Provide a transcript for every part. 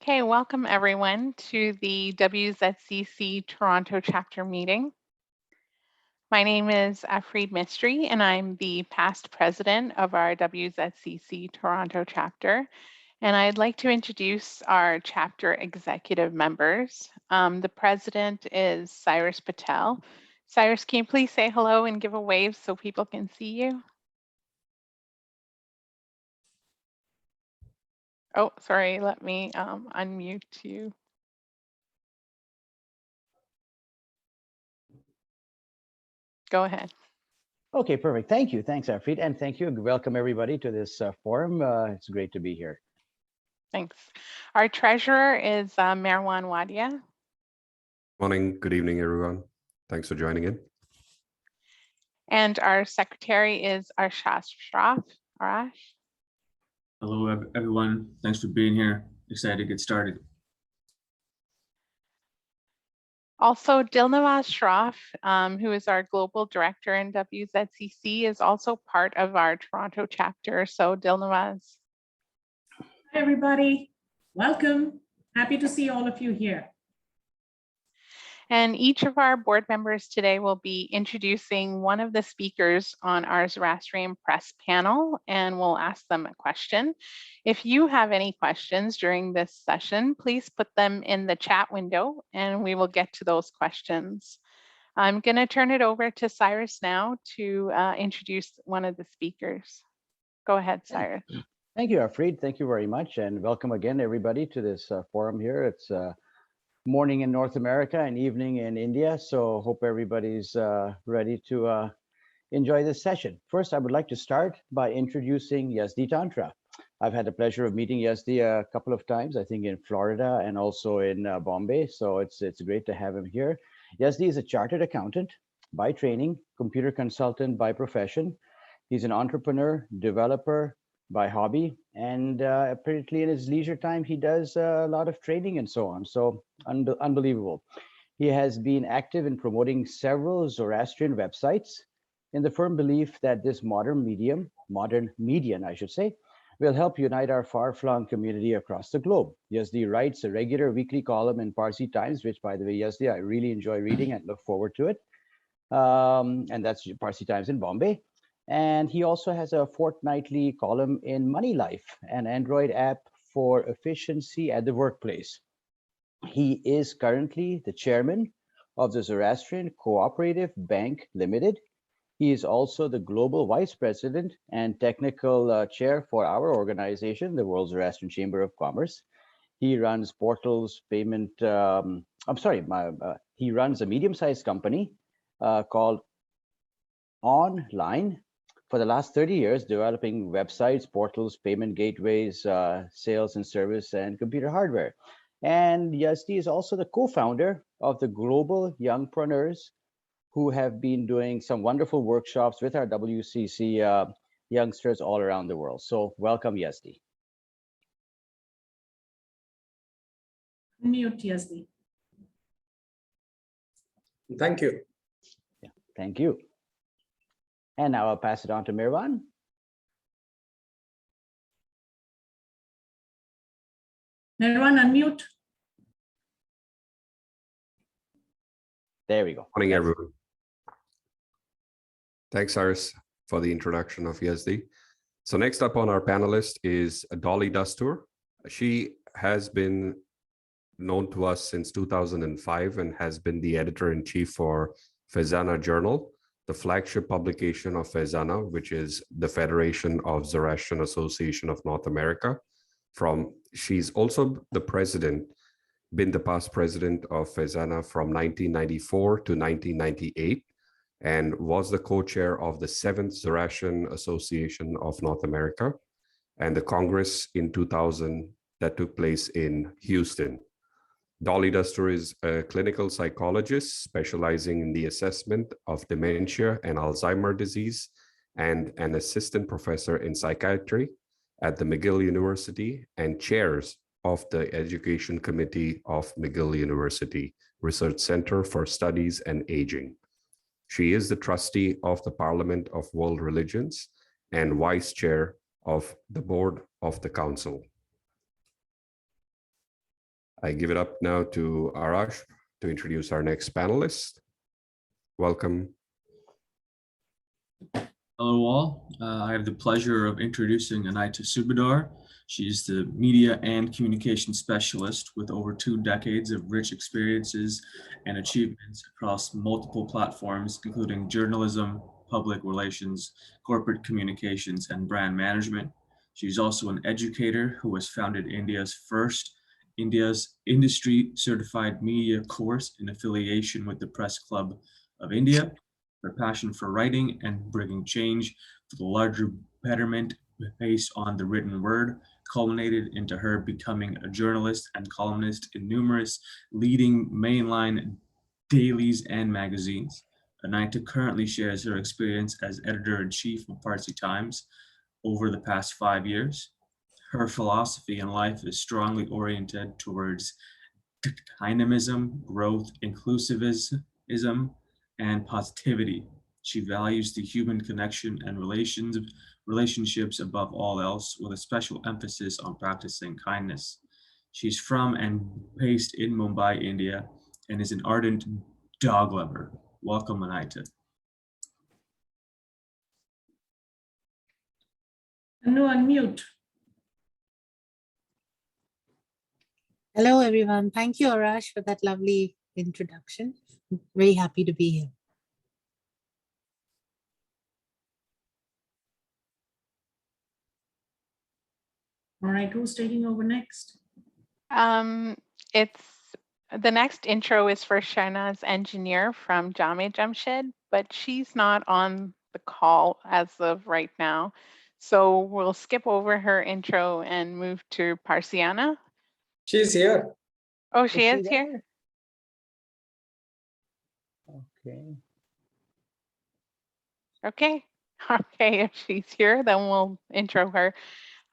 Okay, welcome everyone to the WZCC Toronto chapter meeting. My name is Afreed Mistry and I'm the past president of our WZCC Toronto chapter. And I'd like to introduce our chapter executive members. The president is Cyrus Patel. Cyrus, can you please say hello and give a wave so people can see you? Oh, sorry, let me unmute you. Go ahead. Okay, perfect. Thank you. Thanks, Afreed. And thank you. Welcome everybody to this forum. It's great to be here. Thanks. Our treasurer is Marwan Wadia. Morning, good evening, everyone. Thanks for joining in. And our secretary is Arshad Shraf. Arash. Hello, everyone. Thanks for being here. Excited to get started. Also, Dilnawaz Shraf, who is our global director in WZCC, is also part of our Toronto chapter. So Dilnawaz. Hi, everybody. Welcome. Happy to see all of you here. And each of our board members today will be introducing one of the speakers on our Zoroastrian press panel, and we'll ask them a question. If you have any questions during this session, please put them in the chat window and we will get to those questions. I'm going to turn it over to Cyrus now to introduce one of the speakers. Go ahead, Cyrus. Thank you, Afreed. Thank you very much. And welcome again, everybody, to this forum here. It's morning in North America and evening in India. So hope everybody's ready to enjoy this session. First, I would like to start by introducing Yazdi Tantra. I've had the pleasure of meeting Yazdi a couple of times, I think in Florida and also in Bombay. So it's great to have him here. Yazdi is a chartered accountant by training, computer consultant by profession. He's an entrepreneur, developer by hobby, and apparently in his leisure time, he does a lot of training and so on. So unbelievable. He has been active in promoting several Zoroastrian websites in the firm belief that this modern medium, I should say, will help unite our far-flung community across the globe. Yazdi writes a regular weekly column in Parsi Times, which, by the way, Yazdi, I really enjoy reading and look forward to it. And that's Parsi Times in Bombay. And he also has a fortnightly column in Money Life, an Android app for efficiency at the workplace. He is currently the chairman of the Zoroastrian Cooperative Bank Limited. He is also the global vice president and technical chair for our organization, the World Zoroastrian Chamber of Commerce. He runs portals, payment, he runs a medium-sized company called Online for the last 30 years, developing websites, portals, payment gateways, sales and service, and computer hardware. And Yazdi is also the co-founder of the Global Youngpreneurs, who have been doing some wonderful workshops with our WCC youngsters all around the world. So welcome, Yazdi. Mute, Yazdi. Thank you. Yeah, thank you. And now I'll pass it on to Marwan. Marwan, unmute. There we go. Morning, everyone. Thanks, Cyrus, for the introduction of Yazdi. So next up on our panelist is Dolly Dastoor. She has been known to us since 2005 and has been the editor-in-chief for FEZANA Journal, the flagship publication of FEZANA, which is the Federation of Zoroastrian Association of North America. She's also the president, been the past president of FEZANA from 1994 to 1998, and was the co-chair of the 7th Zoroastrian Association of North America and the Congress in 2000 that took place in Houston. Dolly Dastoor is a clinical psychologist specializing in the assessment of dementia and Alzheimer's disease, and an assistant professor in psychiatry at the McGill University and chairs of the Education Committee of McGill University Research Center for Studies and Aging. She is the trustee of the Parliament of World Religions and vice chair of the board of the council. I give it up now to Arash to introduce our next panelist. Welcome. Hello all. I have the pleasure of introducing Anahita Subedar. She is the media and communication specialist with over 2 decades of rich experiences and achievements across multiple platforms, including journalism, public relations, corporate communications, and brand management. She's also an educator who has founded India's industry certified media course in affiliation with the Press Club of India. Her passion for writing and bringing change for the larger betterment based on the written word culminated into her becoming a journalist and columnist in numerous leading mainline dailies and magazines. Anahita currently shares her experience as editor-in-chief of Parsi Times over the past 5 years. Her philosophy in life is strongly oriented towards dynamism, growth, inclusivism, and positivity. She values the human connection and relationships above all else, with a special emphasis on practicing kindness. She's from and based in Mumbai, India, and is an ardent dog lover. Welcome, Anahita. No, unmute. Hello, everyone. Thank you, Arash, for that lovely introduction. I'm very happy to be here. All right, who's taking over next? It's the next intro is for Shernaz engineer from Jam-e-Jamshed, but she's not on the call as of right now. So we'll skip over her intro and move to Parsiana. She's here. Oh, she Is is she here? Okay. Okay. Okay, if she's here, then we'll intro her.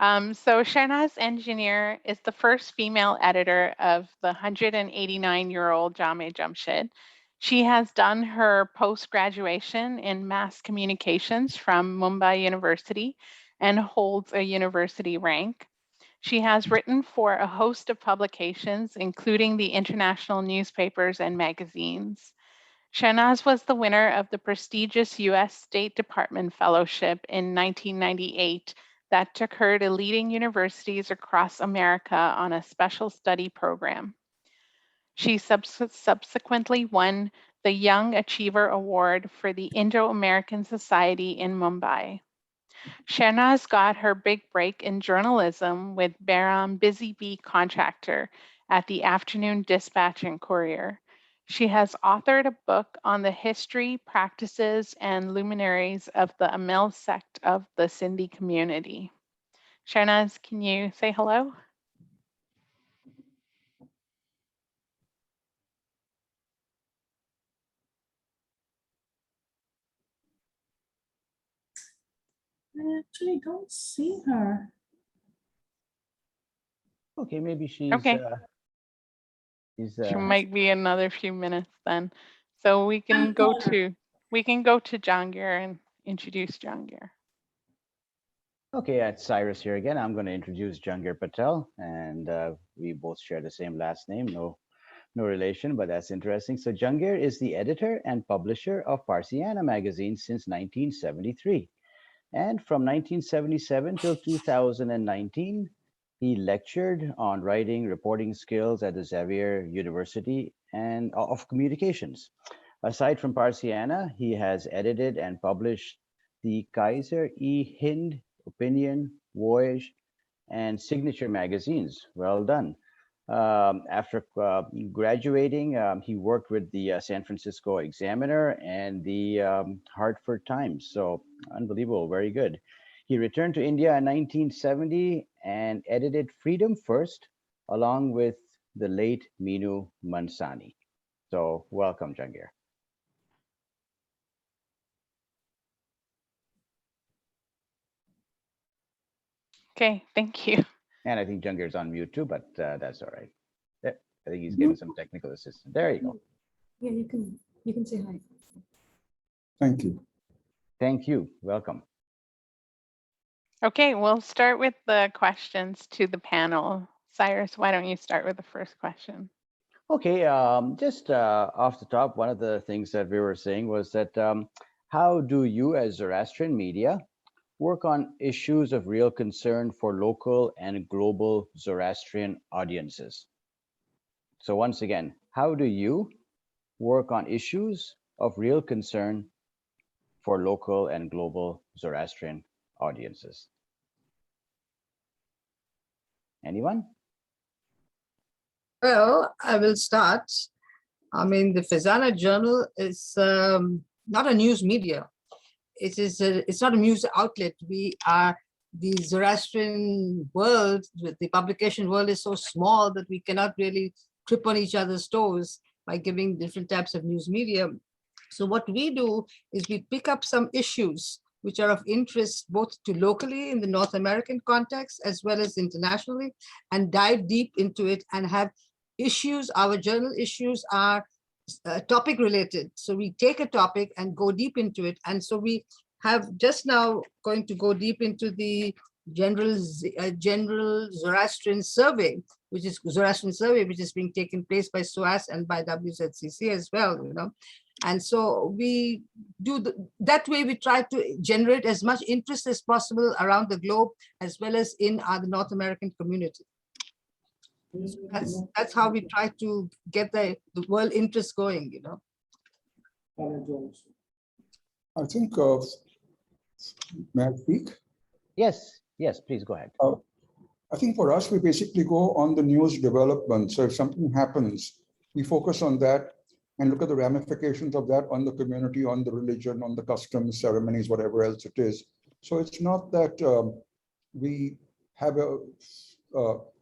So Shernaz Engineer is the first female editor of the 189-year-old Jam-e-Jamshed. She has done her post-graduation in mass communications from Mumbai University and holds a university rank. She has written for a host of publications, including the international newspapers and magazines. Shernaz was the winner of the prestigious U.S. State Department Fellowship in 1998 that took her to leading universities across America on a special study program. She subsequently won the Young Achiever Award for the Indo-American Society in Mumbai. Shernaz got her big break in journalism with Bahram Busy Bee Contractor at the Afternoon Dispatch and Courier. She has authored a book on the history, practices, and luminaries of the Amel sect of the Sindhi community. Shernaz, can you say hello? I actually don't see her. Okay, maybe she's Okay. She uh, might be another few minutes then. So we can I'll go call her. to Jehangir and introduce Jehangir. okay, it's Cyrus here again. I'm going to introduce Jehangir Patel, and we both share the same last name. No relation, but that's interesting. So Jehangir is the editor and publisher of Parsiana magazine since 1973. And from 1977 till 2019, he lectured on writing, reporting skills at the Xavier University and of Communications. Aside from Parsiana, he has edited and published the Kaiser-e-Hind, Opinion, Voyage, and Signature magazines. Well done. After graduating, he worked with the San Francisco Examiner and the Hartford Times. So unbelievable, very good. He returned to India in 1970 and edited Freedom First, along with the late Minu Mansani. So welcome, Jehangir. Okay, thank you. And I think Jehangir's on mute too, but that's all right. Yeah, I think he's getting some technical assistance. There you go. Yeah, you can say hi. Thank you. Thank you. Welcome. Okay, we'll start with the questions to the panel. Cyrus, why don't you start with the first question? Okay, just off the top, one of the things that we were saying was that how do you as Zoroastrian media work on issues of real concern for local and global Zoroastrian audiences? So once again, how do you work on issues of real concern for local and global Zoroastrian audiences? Anyone? Well, I will start. I mean, the FEZANA journal is not a news media. It's not a news outlet. We are the Zoroastrian world, the publication world is so small that we cannot really trip on each other's toes by giving different types of news media. So what we do is we pick up some issues which are of interest both to locally in the North American context as well as internationally, and dive deep into it and have issues. Our journal issues are topic related. So we take a topic and go deep into it. And so we have just now going to go deep into the general Zoroastrian survey, which is being taken place by SOAS and by WZCC as well, you know. And so we do that way. We try to generate as much interest as possible around the globe, as well as in the North American community. So that's how we try to get the world interest going, you know. I think, may I speak? Yes, yes, please go ahead. I think for us, we basically go on the news development. So if something happens, we focus on that and look at the ramifications of that on the community, on the religion, on the customs, ceremonies, whatever else it is. So it's not that we have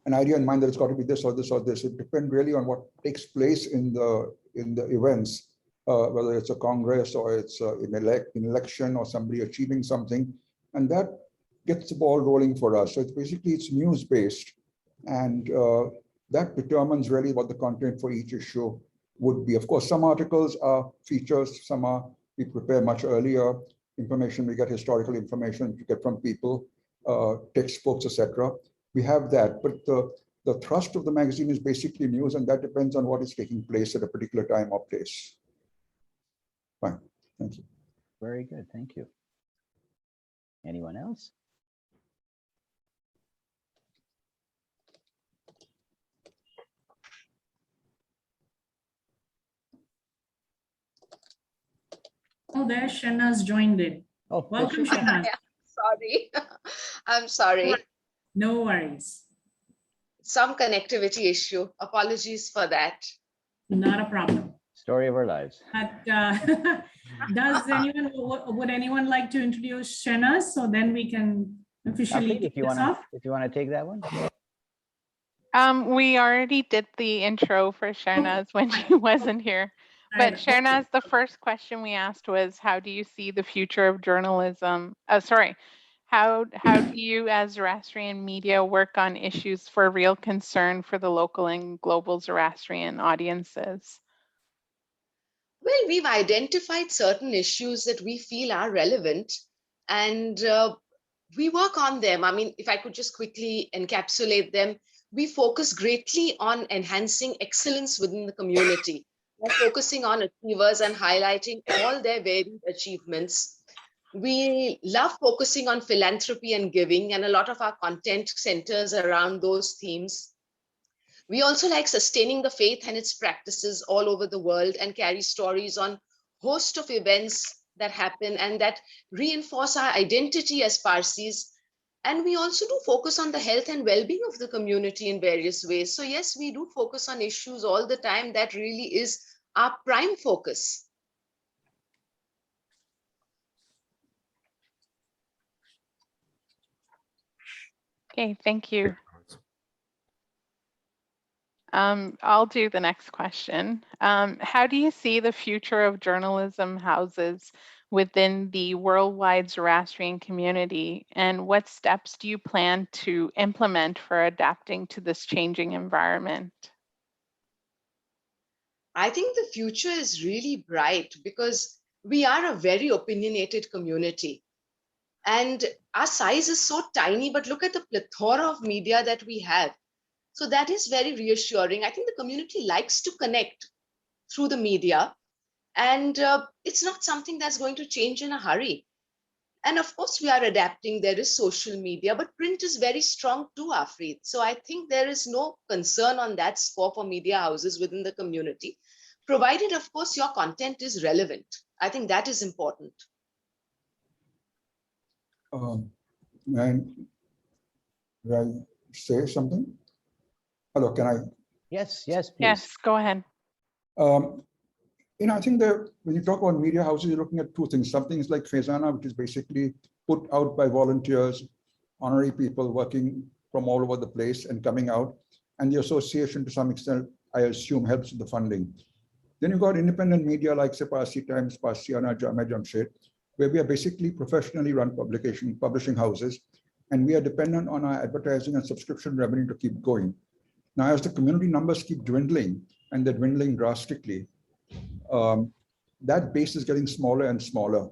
an idea in mind that it's got to be this or this or this. It depends really on what takes place in the events, whether it's a congress or it's an election or somebody achieving something, and that gets the ball rolling for us. So it's news based, and that determines really what the content for each issue would be. Of course, some articles are features, some are we prepare much earlier. Information we get, historical information we get from people, textbooks, etc. We have that, but the thrust of the magazine is basically news, and that depends on what is taking place at a particular time or place. Fine, thank you. Very good, thank you. Anyone else? Oh, there Shernaz joined in. Oh, Welcome, yes, Shernaz. Sorry, I'm sorry. No worries. Some connectivity issue. Apologies for that. Not a problem. story of our lives. But would anyone like to introduce Shernaz so then we can officially If you kick this want off? to take that one. We already did the intro for Shernaz when she wasn't here. But Shernaz, the first question we asked was, how do you see the future of journalism? How do you as Zoroastrian media work on issues for real concern for the local and global Zoroastrian audiences? Well, we've identified certain issues that we feel are relevant, and we work on them. I mean, if I could just quickly encapsulate them, we focus greatly on enhancing excellence within the community. We're focusing on achievers and highlighting all their varied achievements. We love focusing on philanthropy and giving, and a lot of our content centers around those themes. We also like sustaining the faith and its practices all over the world and carry stories on a host of events that happen and that reinforce our identity as Parsis. And we also do focus on the health and well-being of the community in various ways. So yes, we do focus on issues all the time. That really is our prime focus. Okay, thank you. I'll do the next question. How do you see the future of journalism houses within the worldwide Zoroastrian community, and what steps do you plan to implement for adapting to this changing environment? I think the future is really bright because we are a very opinionated community. And our size is so tiny, but look at the plethora of media that we have. So that is very reassuring. I think the community likes to connect through the media, and it's not something that's going to change in a hurry. And of course, we are adapting. There is social media, but print is very strong too, Afreed. So I think there is no concern on that score for media houses within the community, provided, of course, your content is relevant. I think that is important. And may I say something? Hello, can I? Yes, yes, please. Yes, go ahead. I think that when you talk about media houses, you're looking at two things. Some things like FEZANA, which is basically put out by volunteers, honorary people working from all over the place and coming out. And the association, to some extent, I assume, helps with the funding. Then you've got independent media like, say, Parsi Times, Parsiana, Jam-e-Jamshed, where we are basically professionally run publishing houses, and we are dependent on our advertising and subscription revenue to keep going. Now, as the community numbers keep dwindling, and they're dwindling drastically, that base is getting smaller and smaller.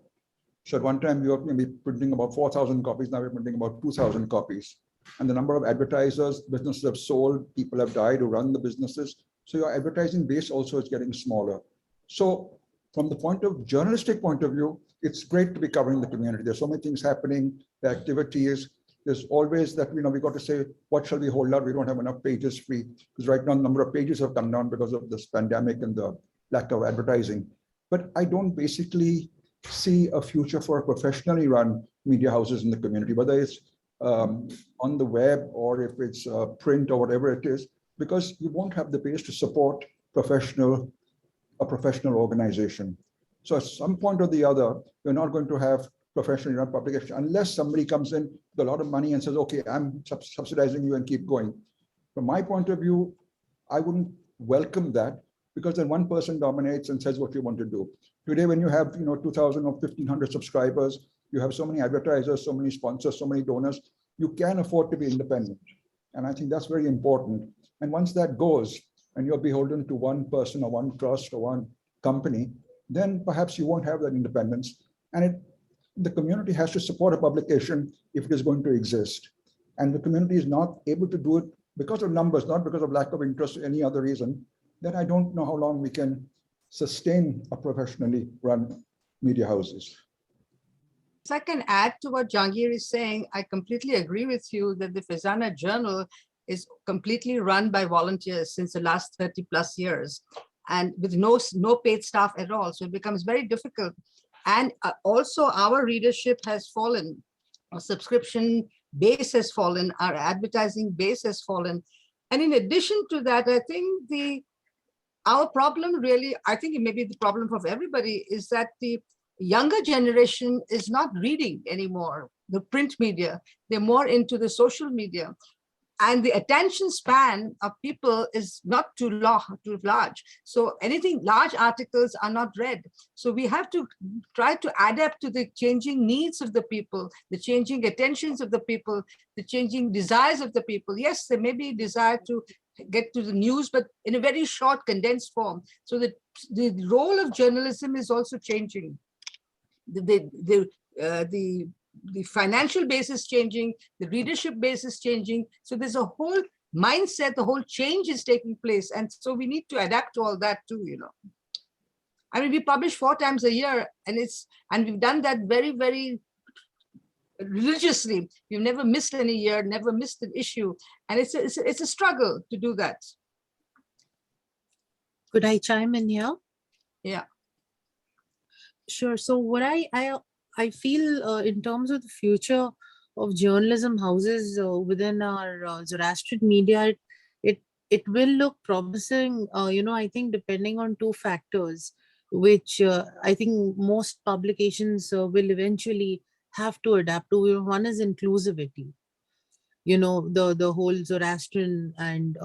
So at one time, we were maybe printing about 4,000 copies. Now we're printing about 2,000 copies. And the number of advertisers, businesses have sold, people have died who run the businesses. So your advertising base also is getting smaller. So from the journalistic point of view, it's great to be covering the community. There's so many things happening, the activities. There's always that, we got to say, what shall we hold out? We don't have enough pages free. Because right now, the number of pages have come down because of this pandemic and the lack of advertising. But I don't basically see a future for professionally run media houses in the community, whether it's on the web or if it's print or whatever it is, because you won't have the base to support a professional organization. So at some point or the other, you're not going to have professionally run publication unless somebody comes in with a lot of money and says, okay, I'm subsidizing you and keep going. From my point of view, I wouldn't welcome that, because then one person dominates and says what you want to do. Today, when you have 2,000 or 1,500 subscribers, you have so many advertisers, so many sponsors, so many donors, you can afford to be independent. And I think that's very important. And once that goes, and you're beholden to one person or one trust or one company, then perhaps you won't have that independence. And the community has to support a publication if it is going to exist. And the community is not able to do it because of numbers, not because of lack of interest or any other reason. Then I don't know how long we can sustain a professionally run media houses. If I can add to what Jehangir is saying, I completely agree with you that the FEZANA journal is completely run by volunteers since the last 30 plus years, and with no paid staff at all. So it becomes very difficult. And also our readership has fallen. Our subscription base has fallen. Our advertising base has fallen. And in addition to that, I think our problem really, I think it may be the problem of everybody, is that the younger generation is not reading anymore, the print media. They're more into the social media. And the attention span of people is not too large. So anything, large articles are not read. So we have to try to adapt to the changing needs of the people, the changing attentions of the people, the changing desires of the people. Yes, there may be desire to get to the news, but in a very short, condensed form. So the role of journalism is also changing. The financial base is changing, the readership base is changing. So there's a whole mindset, the whole change is taking place. And so we need to adapt to all that too, I mean, we publish 4 times a year, and we've done that very, very religiously. We've never missed any year, never missed an issue. And it's a struggle to do that. Could I chime in here? Yeah. Sure. So what I feel in terms of the future of journalism houses within our Zoroastrian media, it will look promising, I think depending on 2 factors, which I think most publications will eventually have to adapt to. One is inclusivity. The whole Zoroastrian and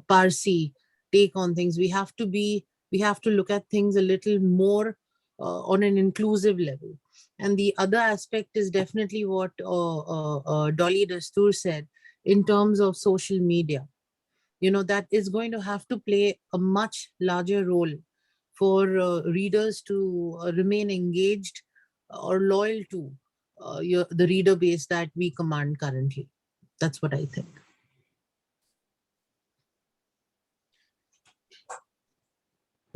Parsi take on things. We have to look at things a little more on an inclusive level. And the other aspect is definitely what Dolly Dastoor said in terms of social media. That is going to have to play a much larger role for readers to remain engaged or loyal to the reader base that we command currently. That's what I think.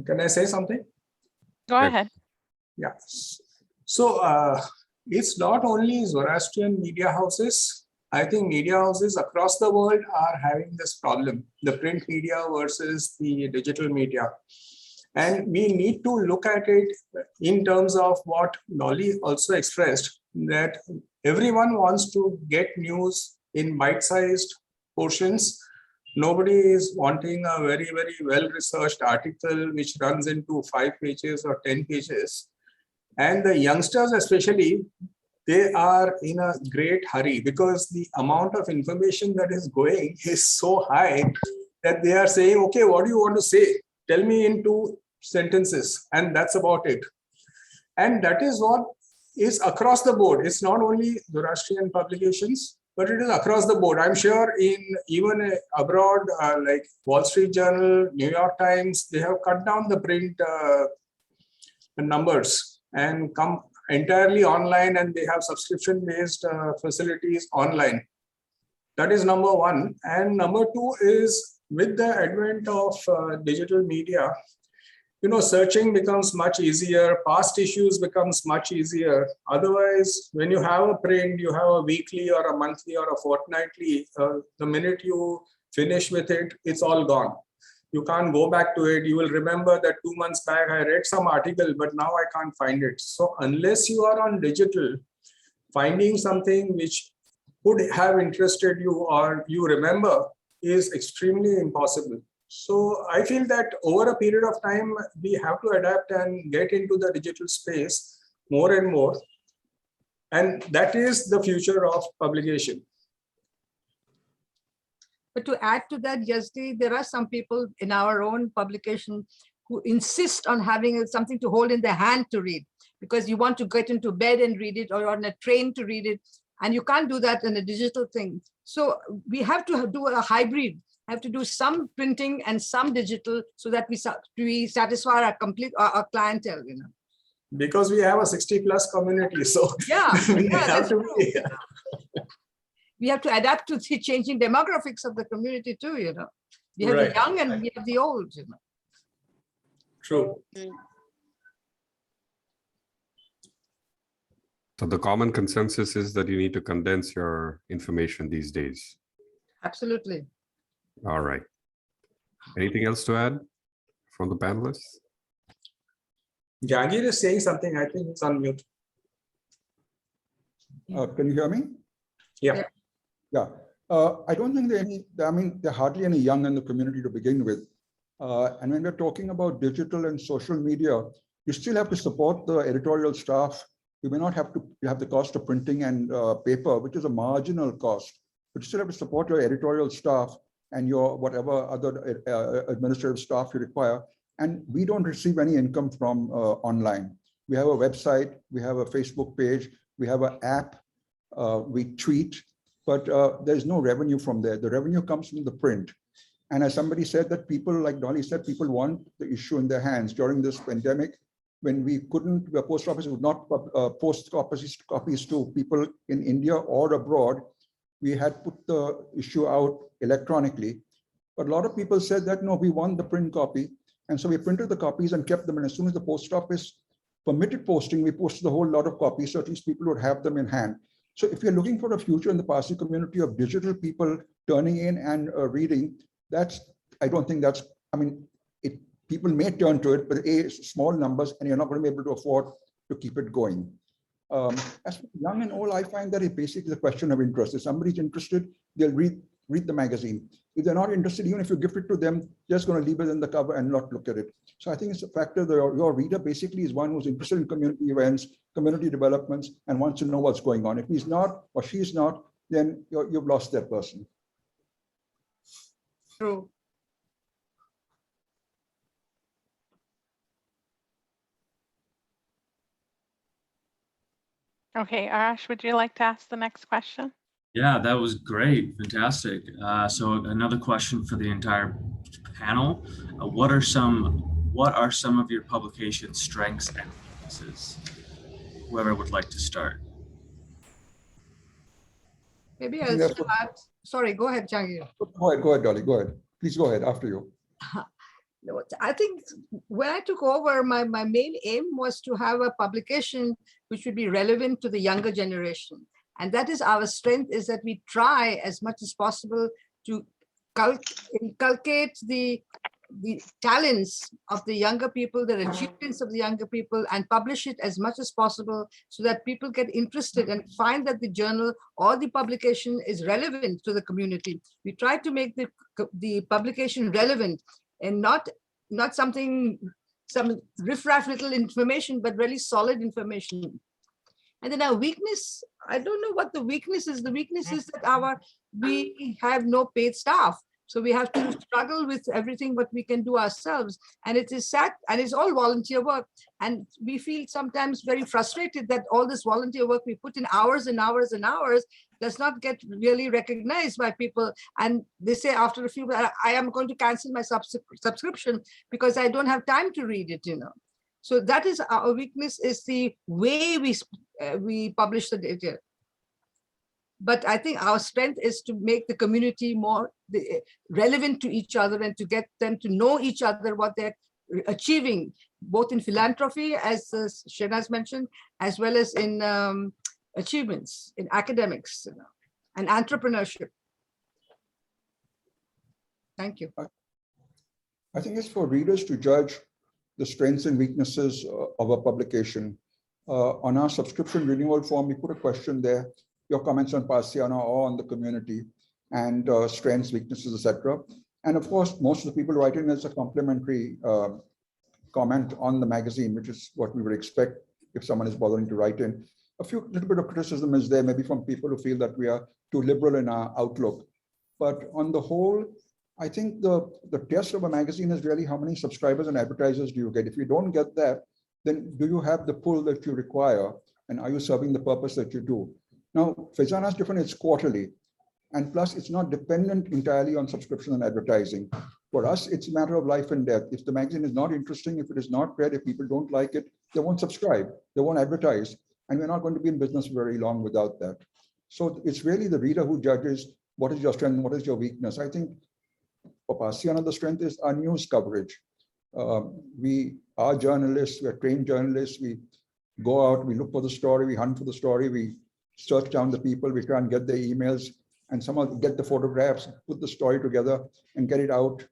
Can I say something? Go ahead. Yeah. So it's not only Zoroastrian media houses. I think media houses across the world are having this problem, the print media versus the digital media. And we need to look at it in terms of what Dolly also expressed, that everyone wants to get news in bite-sized portions. Nobody is wanting a very, very well-researched article which runs into 5 pages or 10 pages. And the youngsters especially, they are in a great hurry because the amount of information that is going is so high that they are saying, okay, what do you want to say? Tell me in 2 sentences, and that's about it. And that is what is across the board. It's not only Zoroastrian publications, but it is across the board. I'm sure even abroad, like Wall Street Journal, New York Times, they have cut down the print numbers and come entirely online, and they have subscription-based facilities online. That is number one. And number two is, with the advent of digital media, searching becomes much easier. Past issues becomes much easier. Otherwise, when you have a print, you have a weekly or a monthly or a fortnightly, the minute you finish with it, it's all gone. You can't go back to it. You will remember that 2 months back, I read some article, but now I can't find it. So unless you are on digital, finding something which could have interested you or you remember is extremely impossible. So I feel that over a period of time, we have to adapt and get into the digital space more and more. And that is the future of publication. But to add to that, Yazdi, there are some people in our own publication who insist on having something to hold in their hand to read, because you want to get into bed and read it, or on a train to read it, and you can't do that in a digital thing. So we have to do a hybrid, have to do some printing and some digital, so that we satisfy our clientele, Because we have a 60+ community, so yeah, have to be. We have to adapt to the changing demographics of the community too, We have the young and we have the old, True. So the common consensus is that you need to condense your information these days. Absolutely. All right. Anything else to add from the panelists? Jehangir is saying something. I think it's on mute. Can you hear me? Yeah. Yeah. I don't think there are hardly any young in the community to begin with. And when we're talking about digital and social media, you still have to support the editorial staff. You may not have to have the cost of printing and paper, which is a marginal cost, but you still have to support your editorial staff and your whatever other administrative staff you require. And we don't receive any income from online. We have a website, we have a Facebook page, we have an app, we tweet, but there's no revenue from there. The revenue comes from the print. And as somebody said, that people, like Dolly said, people want the issue in their hands. During this pandemic, when we couldn't, the post office would not post copies to people in India or abroad, we had put the issue out electronically. But a lot of people said that, no, we want the print copy. And so we printed the copies and kept them. And as soon as the post office permitted posting, we posted a whole lot of copies, so at least people would have them in hand. So if you're looking for a future in the Parsi community of digital people turning in and reading, I don't think that's, people may turn to it, but small numbers, and you're not going to be able to afford to keep it going. As for young and old, I find that it's basically a question of interest. If somebody's interested, they'll read the magazine. If they're not interested, even if you gift it to them, they're just going to leave it in the cover and not look at it. So I think it's a factor that your reader basically is one who's interested in community events, community developments, and wants to know what's going on. If he's not or she's not, then you've lost that person. True. Okay, Arash, would you like to ask the next question? Yeah, that was great. Fantastic. So another question for the entire panel. What are some of your publication strengths and weaknesses? Whoever would like to start. Maybe I'll start. Sorry, go ahead, Jehangir. Go ahead, Dolly, go ahead. Please go ahead, after you. I think when I took over, my main aim was to have a publication which would be relevant to the younger generation. And that is our strength, is that we try as much as possible to inculcate the talents of the younger people, the achievements of the younger people, and publish it as much as possible so that people get interested and find that the journal or the publication is relevant to the community. We try to make the publication relevant and not something, some riffraff little information, but really solid information. And then our weakness, I don't know what the weakness is. The weakness is that we have no paid staff. So we have to struggle with everything what we can do ourselves. And it is sad, and it's all volunteer work. And we feel sometimes very frustrated that all this volunteer work we put in hours and hours and hours does not get really recognized by people. And they say after a few, I am going to cancel my subscription because I don't have time to read it, So that is our weakness, is the way we publish the data. But I think our strength is to make the community more relevant to each other and to get them to know each other, what they're achieving, both in philanthropy, as Shernaz mentioned, as well as in achievements in academics and entrepreneurship. Thank you. I think it's for readers to judge the strengths and weaknesses of a publication. On our subscription renewal form, we put a question there, your comments on Parsiana or on the community, and strengths, weaknesses, etc. And of course, most of the people write in as a complimentary comment on the magazine, which is what we would expect if someone is bothering to write in. A little bit of criticism is there, maybe from people who feel that we are too liberal in our outlook. But on the whole, I think the test of a magazine is really how many subscribers and advertisers do you get. If you don't get that, then do you have the pull that you require? And are you serving the purpose that you do? Now, FEZANA is different, it's quarterly. And plus, it's not dependent entirely on subscription and advertising. For us, it's a matter of life and death. If the magazine is not interesting, if it is not read, if people don't like it, they won't subscribe, they won't advertise. And we're not going to be in business very long without that. So it's really the reader who judges what is your strength and what is your weakness. I think for Parsiana, the strength is our news coverage. We are journalists, we're trained journalists. We go out, we look for the story, we hunt for the story, we search down the people, we try and get their emails, and somehow get the photographs, put the story together and get it out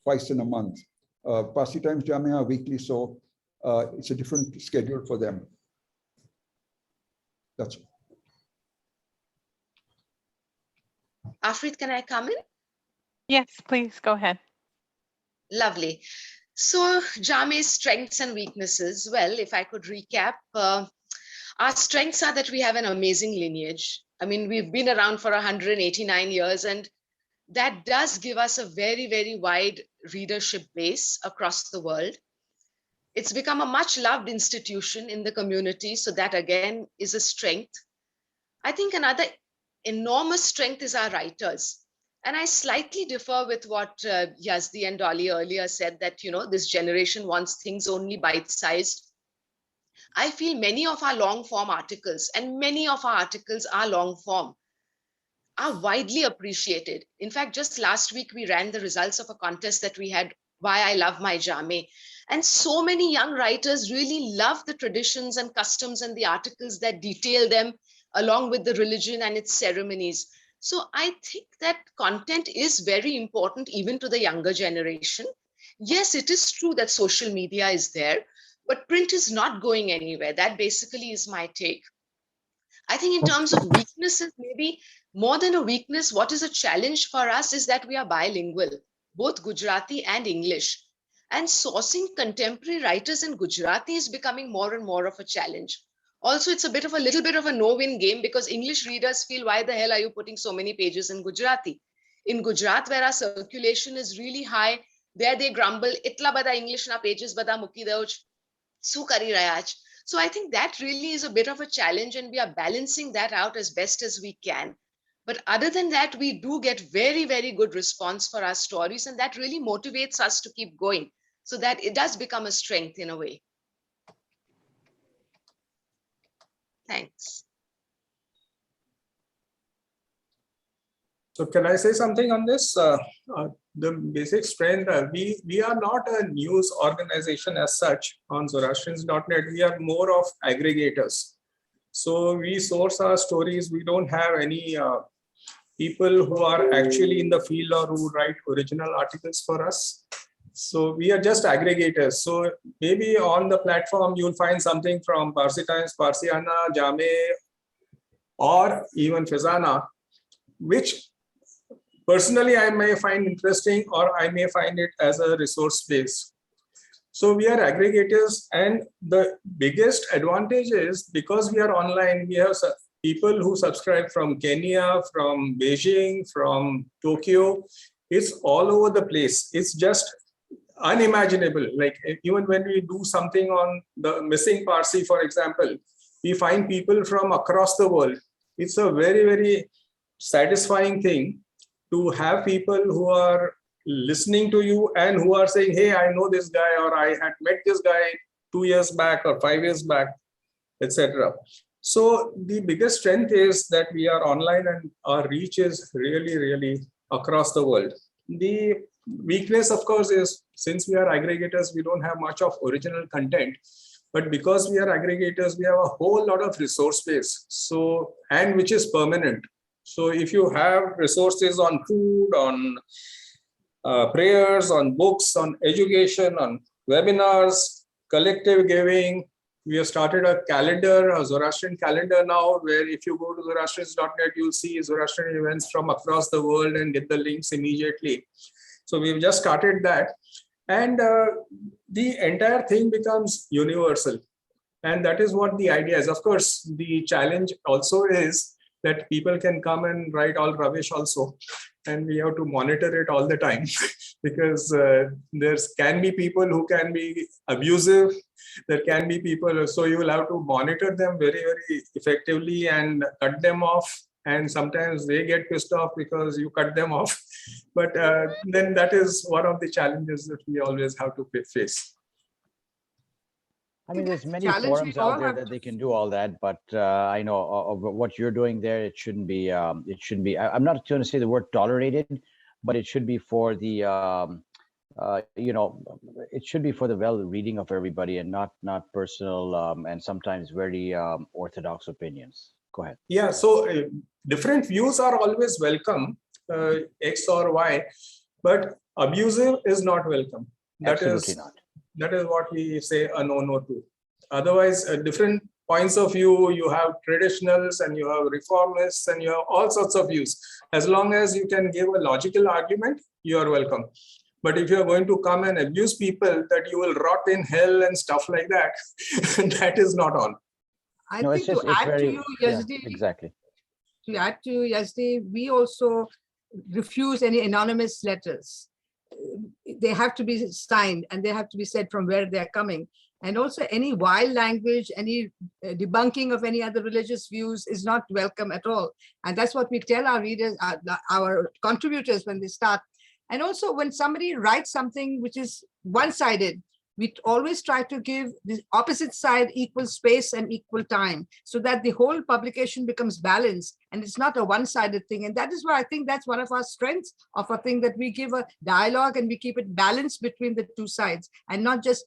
twice in a month. Parsi Times Jam-e are weekly, so it's a different schedule for them. That's it. Afrit, can I come in? Yes, please go ahead. Lovely. So Jam-e's strengths and weaknesses. Well, if I could recap, our strengths are that we have an amazing lineage. I mean, we've been around for 189 years, and that does give us a very, very wide readership base across the world. It's become a much loved institution in the community. So that again is a strength. I think another enormous strength is our writers. And I slightly differ with what Yazdi and Dolly earlier said, that, this generation wants things only bite-sized. I feel many of our long form articles, and many of our articles are long form, are widely appreciated. In fact, just last week, we ran the results of a contest that we had, Why I Love My Jam-e. And so many young writers really love the traditions and customs and the articles that detail them, along with the religion and its ceremonies. So I think that content is very important even to the younger generation. Yes, it is true that social media is there, but print is not going anywhere. That basically is my take. I think in terms of weaknesses, maybe more than a weakness, what is a challenge for us is that we are bilingual, both Gujarati and English. And sourcing contemporary writers in Gujarati is becoming more and more of a challenge. Also, it's a little bit of a no-win game, because English readers feel, why the hell are you putting so many pages in Gujarati? In Gujarat, where our circulation is really high, there they grumble, itla bada English na pages bada muki deuch, su kari raya chh. So I think that really is a bit of a challenge, and we are balancing that out as best as we can. But other than that, we do get very, very good response for our stories, and that really motivates us to keep going, so that it does become a strength in a way. Thanks. So can I say something on this? The basic strength, we are not a news organization as such on Zoroastrians.net. We are more of aggregators. So we source our stories. We don't have any people who are actually in the field or who write original articles for us. So we are just aggregators. So maybe on the platform, you'll find something from Parsi Times, Parsiana, Jam-e, or even FEZANA, which personally I may find interesting, or I may find it as a resource base. So we are aggregators, and the biggest advantage is because we are online, we have people who subscribe from Kenya, from Beijing, from Tokyo. It's all over the place. It's just unimaginable. Like even when we do something on the missing Parsi, for example, we find people from across the world. It's a very, very satisfying thing to have people who are listening to you and who are saying, hey, I know this guy, or I had met this guy 2 years back or 5 years back, etc. So the biggest strength is that we are online and our reach is really, really across the world. The weakness, of course, is since we are aggregators, we don't have much of original content. But because we are aggregators, we have a whole lot of resource base. So, and which is permanent. So if you have resources on food, on prayers, on books, on education, on webinars, collective giving, we have started a calendar, a Zoroastrian calendar now, where if you go to Zoroastrians.net, you'll see Zoroastrian events from across the world and get the links immediately. So we've just started that. And the entire thing becomes universal. And that is what the idea is. Of course, the challenge also is that people can come and write all rubbish also. And we have to monitor it all the time because there can be people who can be abusive. There can be people, so you will have to monitor them very, very effectively and cut them off. And sometimes they get pissed off because you cut them off. But then that is one of the challenges that we always have to face. I mean, there's many forums out there that they can do all that, but I know what you're doing there. It shouldn't be. It shouldn't be. I'm not going to say the word tolerated, but it should be for the. You know, it should be for the well reading of everybody, and not personal and sometimes very orthodox opinions. Go ahead. Yeah. So different views are always welcome, X or Y, but abusive is not welcome. Absolutely not. That is what we say a no to. Otherwise, different points of view, you have traditionals and you have reformists and you have all sorts of views. As long as you can give a logical argument, you are welcome. But if you are going to come and abuse people that you will rot in hell and stuff like that, that is not on. I think to add to you, Yazdi, exactly. To add to Yazdi, we also refuse any anonymous letters. They have to be signed and they have to be said from where they're coming. And also any wild language, any debunking of any other religious views is not welcome at all. And that's what we tell our readers, our contributors when they start. And also when somebody writes something which is one-sided, we always try to give the opposite side equal space and equal time so that the whole publication becomes balanced and it's not a one-sided thing. And that is why I think that's one of our strengths of a thing, that we give a dialogue and we keep it balanced between the two sides and not just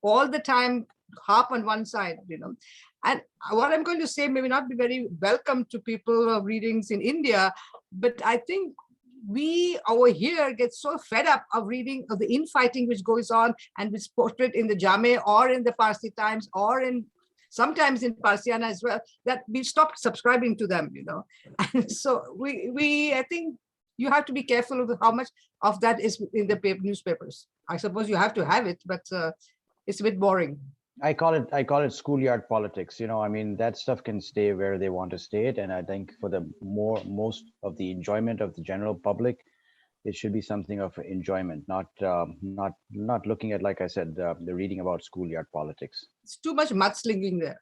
all the time harp on one side, you know. And what I'm going to say may not be very welcome to people of readings in India, but I think we over here get so fed up of reading of the infighting which goes on and which is portrayed in the Jam-e or in the Parsi Times or in sometimes in Parsiana as well, that we stopped subscribing to them, you know. And so I think you have to be careful of how much of that is in the newspapers. I suppose you have to have it, but it's a bit boring. I call it schoolyard politics. You know, I mean, that stuff can stay where they want to stay it. And I think for the most of the enjoyment of the general public, it should be something of enjoyment, not looking at, like I said, the reading about schoolyard politics. It's too much mudslinging there.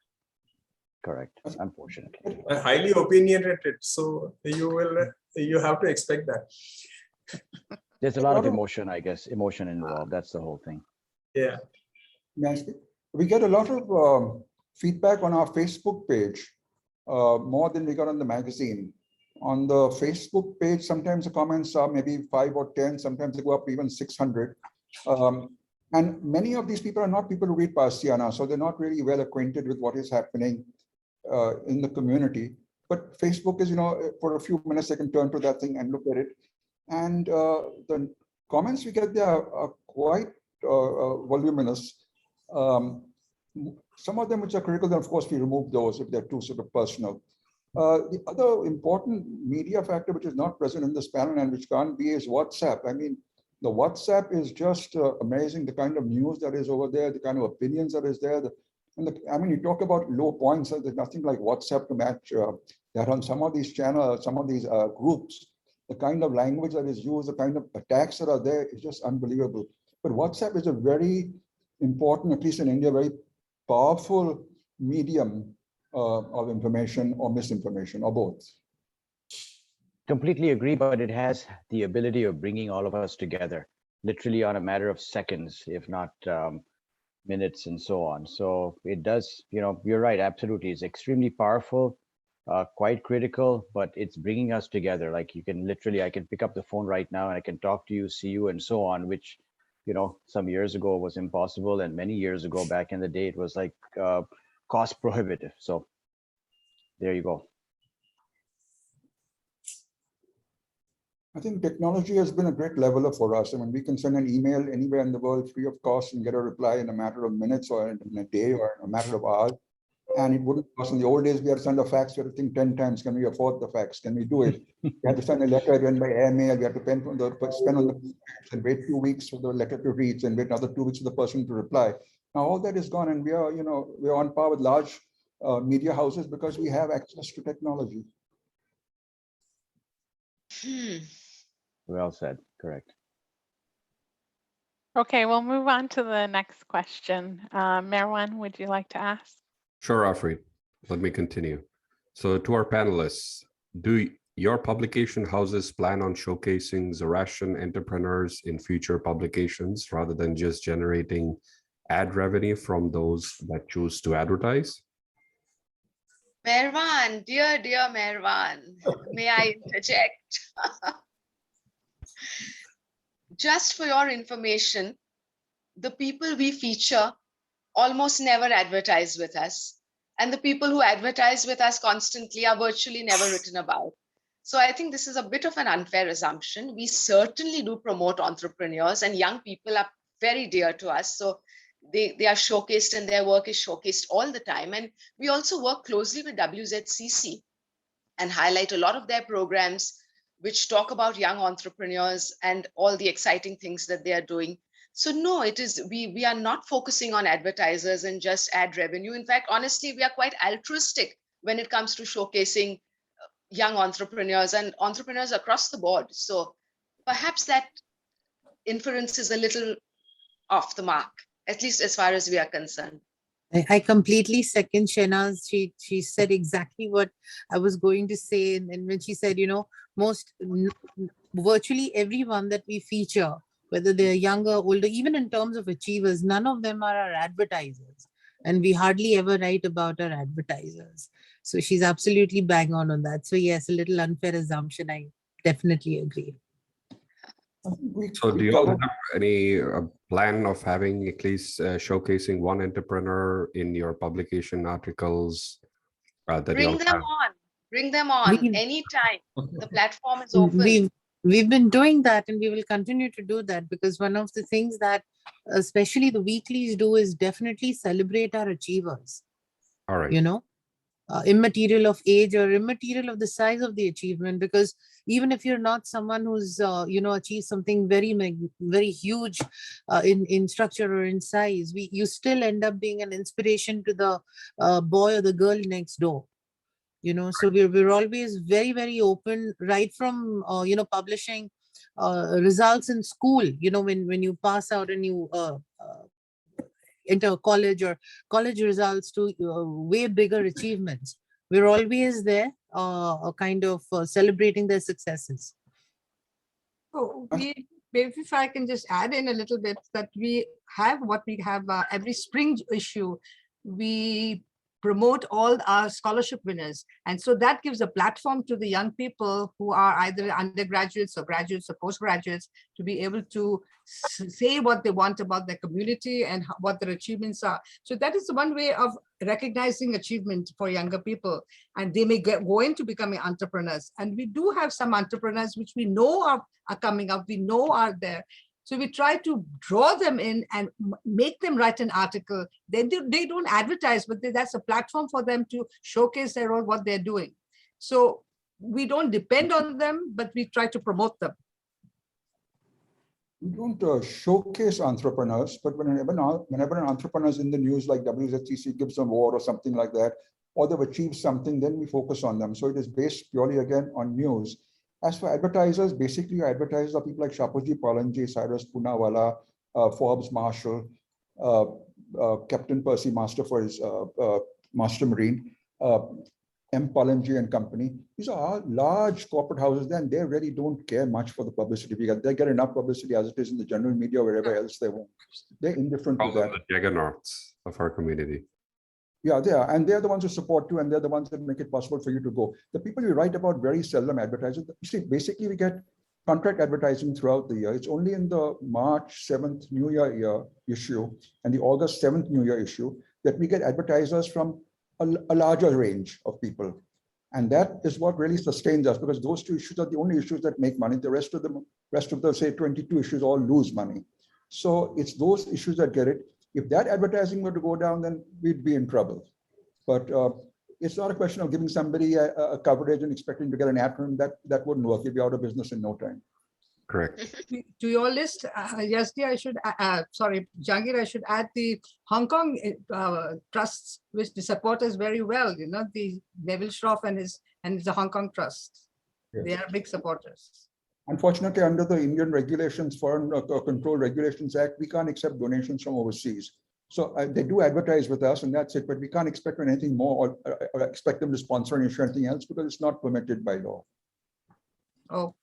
Correct, unfortunately. Highly opinionated, so you have to expect that. There's a lot of emotion, I guess, involved. That's the whole thing. Yeah. We get a lot of feedback on our Facebook page, more than we got on the magazine. On the Facebook page, sometimes the comments are maybe 5 or 10, sometimes they go up to even 600. And many of these people are not people who read Parsiana, so they're not really well acquainted with what is happening in the community. But Facebook is, for a few minutes, they can turn to that thing and look at it. And the comments we get there are quite voluminous. Some of them which are critical, then of course we remove those if they're too sort of personal. The other important media factor which is not present in this panel and which can't be is WhatsApp. I mean, the WhatsApp is just amazing, the kind of news that is over there, the kind of opinions that is there. I mean, you talk about low points, there's nothing like WhatsApp to match that on some of these channels, some of these groups. The kind of language that is used, the kind of attacks that are there is just unbelievable. But WhatsApp is a very important, at least in India, very powerful medium of information or misinformation or both. Completely agree, but it has the ability of bringing all of us together, literally on a matter of seconds, if not minutes and so on. So it does, you're right, absolutely. It's extremely powerful, quite critical, but it's bringing us together. Like you can literally, I can pick up the phone right now and I can talk to you, see you, and so on, which, some years ago was impossible. And many years ago, back in the day, it was like cost prohibitive. So there you go. I think technology has been a great leveler for us. I mean, we can send an email anywhere in the world free of cost and get a reply in a matter of minutes or in a day or in a matter of hours. And it wouldn't cost. In the old days, we had to send a fax. We had to think 10 times, can we afford the fax? Can we do it? We had to send a letter again by airmail. We had to spend on the and wait 2 weeks for the letter to reach and wait another 2 weeks for the person to reply. Now all that is gone, and we are, we're on par with large media houses because we have access to technology. Well said, correct. Okay, we'll move on to the next question. Merwan, would you like to ask? Sure, Afreed. Let me continue. So to our panelists, do your publication houses plan on showcasing Zoroastrian entrepreneurs in future publications rather than just generating ad revenue from those that choose to advertise? Merwan, dear Merwan, may I interject? Just for your information, the people we feature almost never advertise with us. And the people who advertise with us constantly are virtually never written about. So I think this is a bit of an unfair assumption. We certainly do promote entrepreneurs, and young people are very dear to us. So they are showcased and their work is showcased all the time. And we also work closely with WZCC and highlight a lot of their programs which talk about young entrepreneurs and all the exciting things that they are doing. So no, it is, we are not focusing on advertisers and just ad revenue. In fact, honestly, we are quite altruistic when it comes to showcasing young entrepreneurs and entrepreneurs across the board. So perhaps that inference is a little off the mark, at least as far as we are concerned. I completely second Shernaz. She said exactly what I was going to say. And when she said, virtually everyone that we feature, whether they're younger, older, even in terms of achievers, none of them are our advertisers. And we hardly ever write about our advertisers. So she's absolutely bang on that. So yes, a little unfair assumption. I definitely agree. So do you all have any plan of having at least showcasing one entrepreneur in your publication articles? Bring them on anytime. The platform is open. We've been doing that, and we will continue to do that, because one of the things that especially the weeklies do is definitely celebrate our achievers. All right. Immaterial of age or immaterial of the size of the achievement, because even if you're not someone who's achieved something very huge in structure or in size, you still end up being an inspiration to the boy or the girl next door. So we're always very, very open, right from publishing results in school, when you pass out and you enter college, or college results, to way bigger achievements. We're always there, kind of celebrating their successes. Oh, maybe if I can just add in a little bit, that we have every spring issue. We promote all our scholarship winners. And so that gives a platform to the young people who are either undergraduates or graduates or postgraduates to be able to say what they want about their community and what their achievements are. So that is one way of recognizing achievement for younger people, and they may go into becoming entrepreneurs. And we do have some entrepreneurs which we know are coming up, we know are there. So we try to draw them in and make them write an article. They don't advertise, but that's a platform for them to showcase their own, what they're doing. So we don't depend on them, but we try to promote them. We don't showcase entrepreneurs, but whenever an entrepreneur is in the news, like WZCC gives them award or something like that, or they've achieved something, then we focus on them. So it is based purely again on news. As for advertisers, basically advertisers are people like Shapoorji Pallonji, Cyrus Poonawalla, Forbes Marshall, Captain Percy Master for his Master Marine, M. Pallonji and company. These are large corporate houses, and they really don't care much for the publicity. They get enough publicity as it is in the general media, wherever else they want. They're indifferent to that. The juggernauts of our community. Yeah, they are. And they're the ones who support you, and they're the ones that make it possible for you to go. The people you write about very seldom advertise. You see, basically, we get contract advertising throughout the year. It's only in the March 7th New Year issue and the August 7th New Year issue that we get advertisers from a larger range of people. And that is what really sustains us, because those two issues are the only issues that make money. The rest of the say 22 issues all lose money. So it's those issues that get it. If that advertising were to go down, then we'd be in trouble. But it's not a question of giving somebody a coverage and expecting to get an ad from them. That wouldn't work. You'd be out of business in no time. Correct. To your list, Yazdi, I should, sorry, Jehangir, I should add the Hong Kong trusts, which the support us very well. You know, the Neville Shroff and the Hong Kong Trust. Yes. They are big supporters. Unfortunately, under the Indian regulations, Foreign Control Regulations Act, we can't accept donations from overseas. So they do advertise with us, and that's it. But we can't expect anything more or expect them to sponsor and issue anything else, because it's not permitted by law. Oh.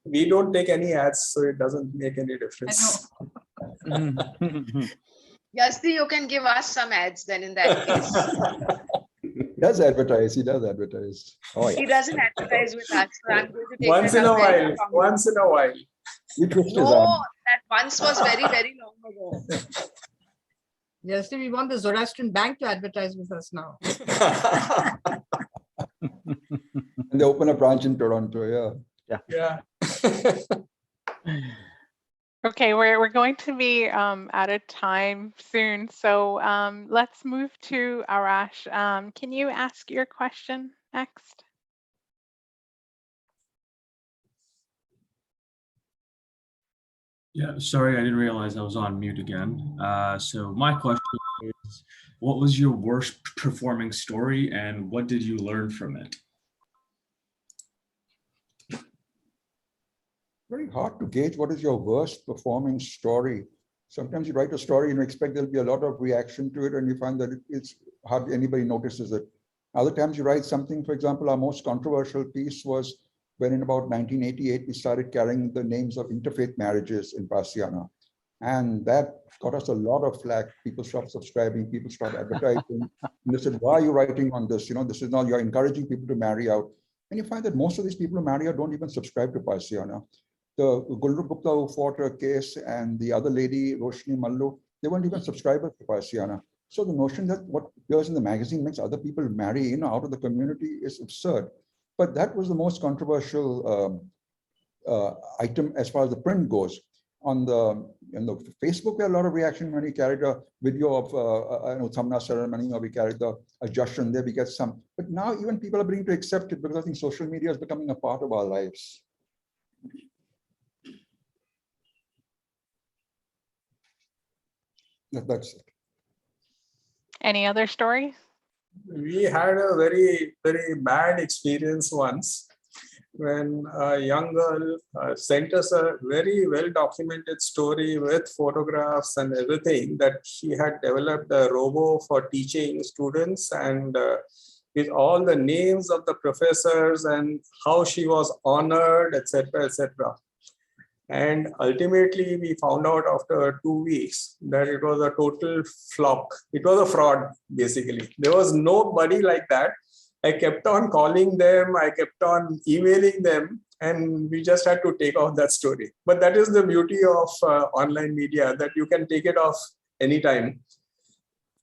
We don't take any ads, so it doesn't make any difference. Yazdi, you can give us some ads then in that case. He does advertise. He does advertise. Oh, yeah. He doesn't advertise with us. So I'm going to take once in a while. Once in a while. No, that once was very, very long ago. Yes, we want the Zoroastrian Bank to advertise with us now. And they open a branch in Toronto. Yeah. Okay, we're going to be out of time soon, so let's move to Arash. Can you ask your question next? Yeah, sorry, I didn't realize I was on mute again. So my question is, what was your worst performing story and what did you learn from it? Very hard to gauge what is your worst performing story. Sometimes you write a story and you expect there'll be a lot of reaction to it, and you find that it's hardly anybody notices it. Other times you write something, for example, our most controversial piece was when in about 1988, we started carrying the names of interfaith marriages in Parsiana. And that got us a lot of flack. People stopped subscribing, people stopped advertising. And they said, why are you writing on this? You know, this is now, you're encouraging people to marry out. And you find that most of these people who marry out don't even subscribe to Parsiana. The Gulru Gupta who fought a case and the other lady, Roshni Mallu, they weren't even subscribers to Parsiana. So the notion that what appears in the magazine makes other people marry out of the community is absurd. But that was the most controversial item as far as the print goes. On the Facebook, there are a lot of reaction when we carried a video of Thamna ceremony, or we carried a Jashan there, we get some. But now even people are beginning to accept it, because I think social media is becoming a part of our lives. That's it. Any other stories? We had a very, very bad experience once when a young girl sent us a very well documented story with photographs and everything, that she had developed a robo for teaching students, and with all the names of the professors and how she was honored, etc., etc. And ultimately, we found out after 2 weeks that it was a total flop. It was a fraud, basically. There was nobody like that. I kept on calling them, I kept on emailing them, and we just had to take off that story. But that is the beauty of online media, that you can take it off anytime.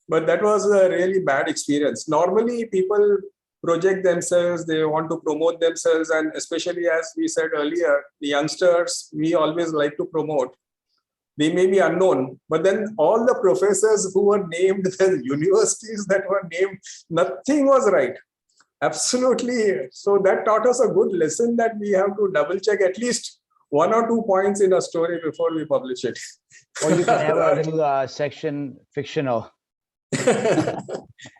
But that was a really bad experience. Normally, people project themselves, they want to promote themselves, and especially as we said earlier, the youngsters, we always like to promote. They may be unknown, but then all the professors who were named, the universities that were named, nothing was right. Absolutely. So that taught us a good lesson that we have to double check at least 1 or 2 points in a story before we publish it. Or you can have a little section fictional.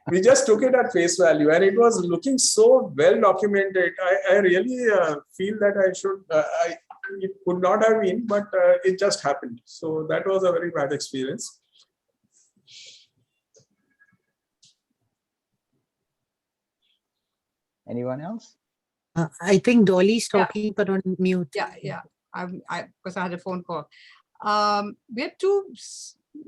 We just took it at face value, and it was looking so well documented. I really feel that I should, it could not have been, but it just happened. So that was a very bad experience. Anyone else? I think Dolly's talking, but on mute. Yeah. Because I had a phone call. We had two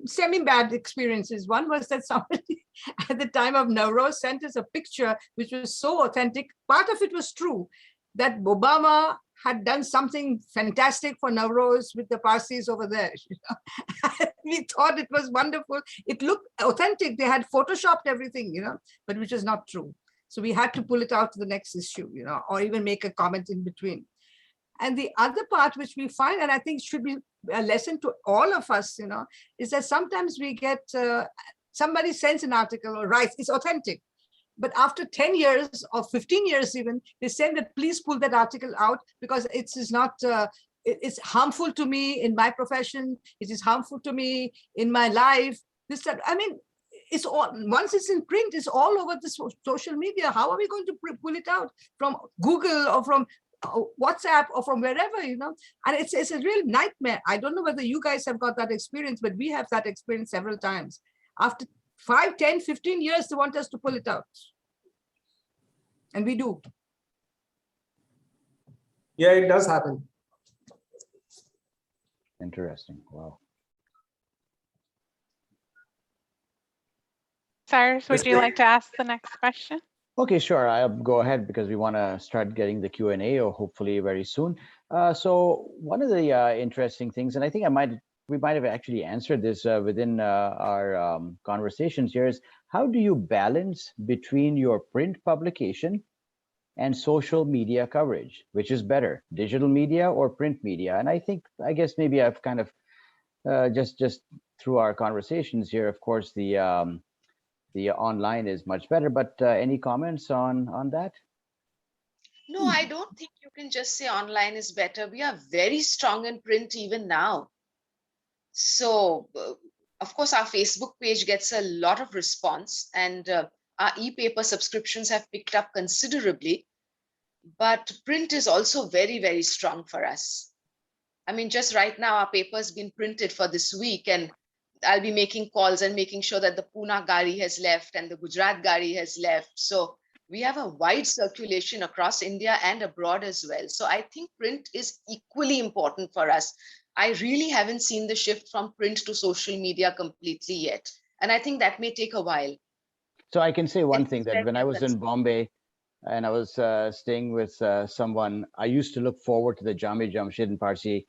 semi-bad experiences. One was that somebody at the time of Nowruz sent us a picture which was so authentic. Part of it was true, that Obama had done something fantastic for Nowruz with the Parsis over there. We thought it was wonderful. It looked authentic. They had photoshopped everything, but which is not true. So we had to pull it out to the next issue, or even make a comment in between. And the other part which we find, and I think should be a lesson to all of us, is that sometimes we get, somebody sends an article or writes, it's authentic. But after 10 years or 15 years even, they say that please pull that article out because it is not, it's harmful to me in my profession. It is harmful to me in my life. It's all, once it's in print, it's all over the social media. How are we going to pull it out from Google or from WhatsApp or from wherever, and it's a real nightmare. I don't know whether you guys have got that experience, but we have that experience several times. After 5, 10, 15 years, they want us to pull it out. And we do. Yeah, it does happen. Interesting. Wow. Cyrus, would you like to ask the next question? Okay, sure. I'll go ahead because we want to start getting the Q&A, or hopefully very soon. So one of the interesting things, and I think we might have actually answered this within our conversations here, is how do you balance between your print publication and social media coverage? Which is better, digital media or print media? And I guess maybe I've kind of just through our conversations here, of course, the online is much better, but any comments on that? No, I don't think you can just say online is better. We are very strong in print even now. So, of course, our Facebook page gets a lot of response, and our e-paper subscriptions have picked up considerably. But print is also very, very strong for us. I mean, just right now, our paper has been printed for this week, and I'll be making calls and making sure that the Pune Gari has left and the Gujarat Gari has left. So we have a wide circulation across India and abroad as well. So I think print is equally important for us. I really haven't seen the shift from print to social media completely yet. And I think that may take a while. So I can say one thing, that when I was in Bombay and I was staying with someone, I used to look forward to the Jam-e-Jamshed and Parsi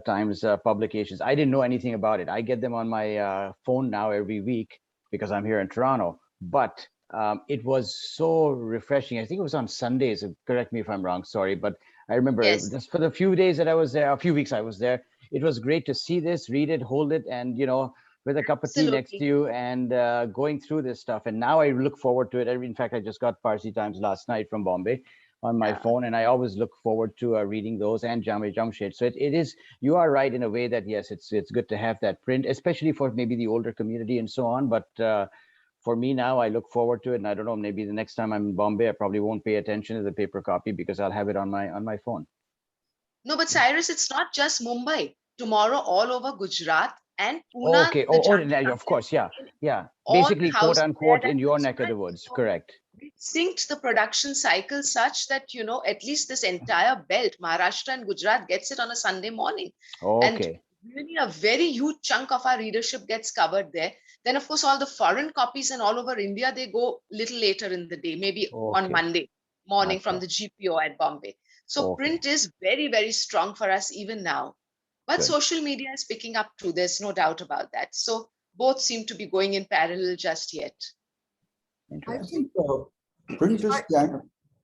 Times publications. I didn't know anything about it. I get them on my phone now every week because I'm here in Toronto. But it was so refreshing. I think it was on Sundays. Correct me if I'm wrong, sorry. But I remember just for the few days that I was there, a few weeks I was there, it was great to see this, read it, hold it, and, with a cup of tea next to you and going through this stuff. And now I look forward to it. In fact, I just got Parsi Times last night from Bombay on my phone, and I always look forward to reading those, and Jam-e-Jamshed. So it is, you are right in a way that, yes, it's good to have that print, especially for maybe the older community and so on. But for me now, I look forward to it. And I don't know, maybe the next time I'm in Bombay, I probably won't pay attention to the paper copy because I'll have it on my phone. No, but Cyrus, it's not just Mumbai. Tomorrow, all over Gujarat and Pune. Okay. Of course. Yeah. Basically, quote unquote, in your neck of the woods. Correct. synced the production cycle such that, you know, at least this entire belt, Maharashtra and Gujarat, gets it on a Sunday morning. Okay. And really a very huge chunk of our readership gets covered there. Then, of course, all the foreign copies and all over India, they go little later in the day, maybe on Monday morning from the GPO at Bombay. So print is very, very strong for us even now. But social media is picking up too. There's no doubt about that. So both seem to be going in parallel just yet. I think print is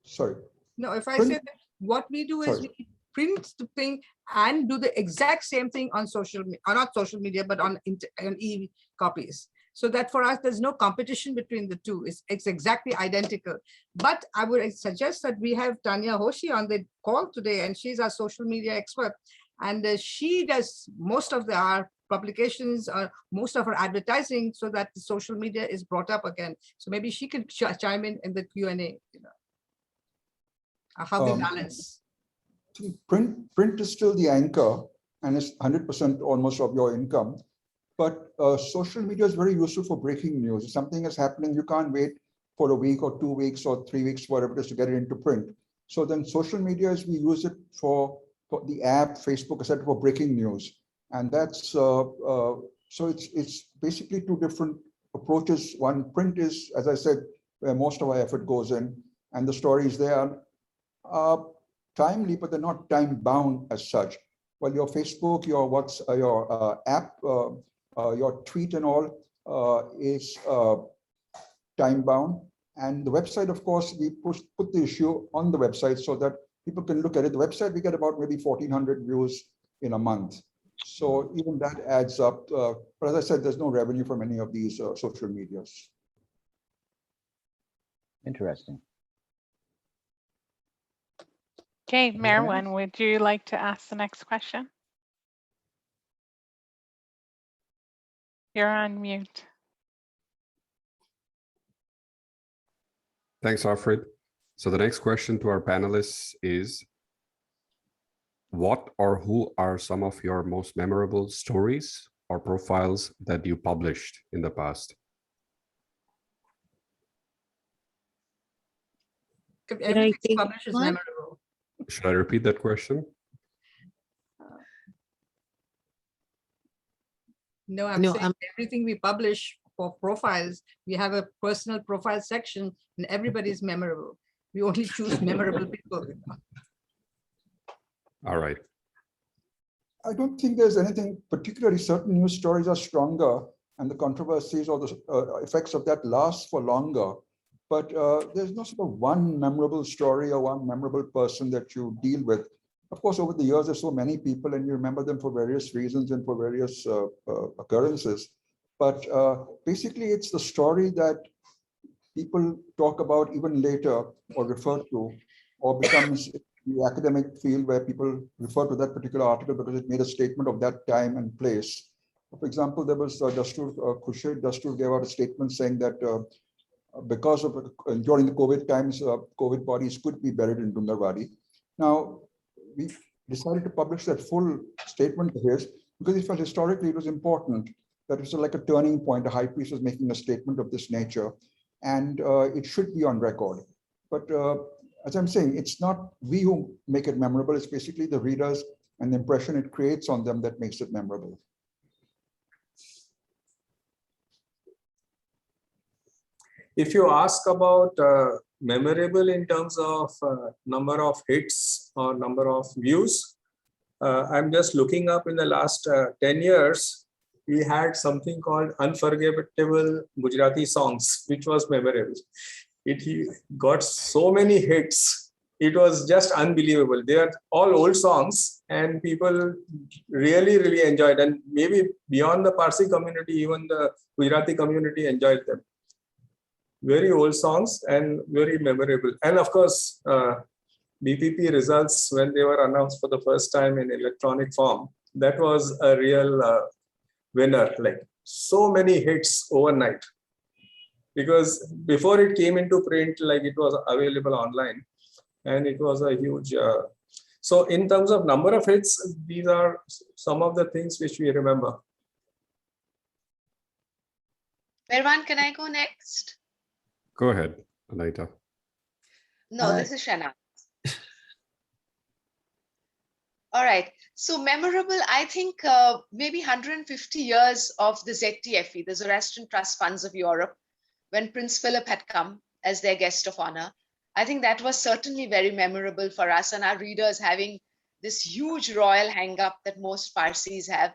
sorry. No, if I Print- say that what we do is Sorry. we print the thing and do the exact same thing on social media, not social media, but on e-copies. So that for us, there's no competition between the two. It's exactly identical. But I would suggest that we have Tanya Hoshi on the call today, and she's our social media expert. And she does most of our publications, most of our advertising, so that the social media is brought up again. So maybe she could chime in the Q&A, you know, how we balance. Print is still the anchor, and it's 100% almost of your income. But social media is very useful for breaking news. If something is happening, you can't wait for a week or 2 weeks or 3 weeks, whatever it is, to get it into print. So then social media is, we use it for the app, Facebook, etc., for breaking news. And that's, so it's basically two different approaches. One, print is, as I said, where most of our effort goes in, and the stories there are timely, but they're not time bound as such. Well, your Facebook, your app, your tweet and all is time bound. And the website, of course, we put the issue on the website so that people can look at it. The website, we get about maybe 1,400 views in a month. So even that adds up. But as I said, there's no revenue from any of these social medias. Interesting. Okay, Merwin, would you like to ask the next question? You're on mute. Thanks, Alfred. So the next question to our panelists is, what or who are some of your most memorable stories or profiles that you published in the past? Everything we publish is memorable. Should I repeat that question? No, I'm saying everything we publish for profiles, we have a personal profile section and everybody is memorable. We only choose memorable people. All right. I don't think there's anything particularly. Certain news stories are stronger, and the controversies or the effects of that last for longer. But there's no sort of one memorable story or one memorable person that you deal with. Of course, over the years, there's so many people, and you remember them for various reasons and for various occurrences. But basically, it's the story that people talk about even later or refer to, or becomes the academic field where people refer to that particular article because it made a statement of that time and place. For example, there was Dastoor, Dastoor gave out a statement saying that because of during the COVID times, COVID bodies could be buried in Dungarwadi. Now, we decided to publish that full statement of his because we felt historically it was important, that it was like a turning point. A high priest was making a statement of this nature, and it should be on record. But as I'm saying, it's not we who make it memorable. It's basically the readers and the impression it creates on them that makes it memorable. If you ask about memorable in terms of number of hits or number of views, I'm just looking up in the last 10 years, we had something called Unforgettable Gujarati Songs, which was memorable. It got so many hits. It was just unbelievable. They are all old songs and people really, really enjoyed. And maybe beyond the Parsi community, even the Gujarati community enjoyed them. Very old songs and very memorable. And of course, BPP results, when they were announced for the first time in electronic form, that was a real winner. Like so many hits overnight. Because before it came into print, like it was available online, and it was a huge. So in terms of number of hits, these are some of the things which we remember. Merwan, can I go next? Go ahead. Anahita. No, this is Shernaz. All right. So memorable, I think maybe 150 years of the ZTFE, the Zoroastrian Trust Funds of Europe, when Prince Philip had come as their guest of honor. I think that was certainly very memorable for us and our readers, having this huge royal hang-up that most Parsis have,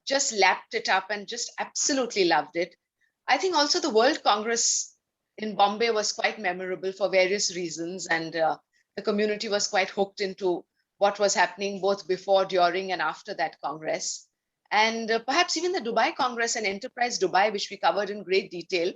just lapped it up and just absolutely loved it. I think also the World Congress in Bombay was quite memorable for various reasons, and the community was quite hooked into what was happening both before, during, and after that Congress. And perhaps even the Dubai Congress and Enterprise Dubai, which we covered in great detail.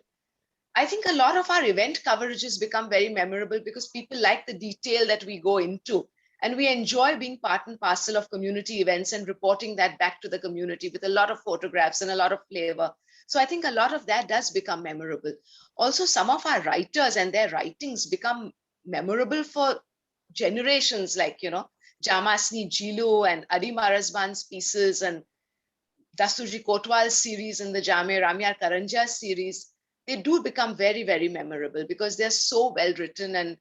I think a lot of our event coverages become very memorable because people like the detail that we go into. And we enjoy being part and parcel of community events and reporting that back to the community with a lot of photographs and a lot of flavor. So I think a lot of that does become memorable. Also, some of our writers and their writings become memorable for generations, like, Jamasni Jilu and Adi Marasban's pieces and Dastoorji Kotwal's series and the Jame Ramyar Karanja series. They do become very, very memorable because they're so well written and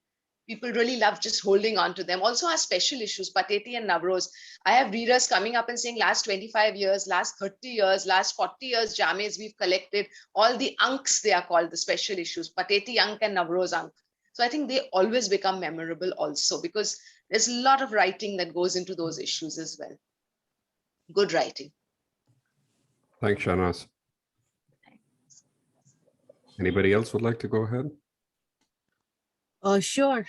people really love just holding on to them. Also our special issues, Pateti and Navroz. I have readers coming up and saying last 25 years, last 30 years, last 40 years, James we've collected, all the Anks they are called, the special issues, Pateti Ank and Navroz Ank. So I think they always become memorable also because there's a lot of writing that goes into those issues as well. Good writing. Thanks, Shernaz. Anybody else would like to go ahead? Sure.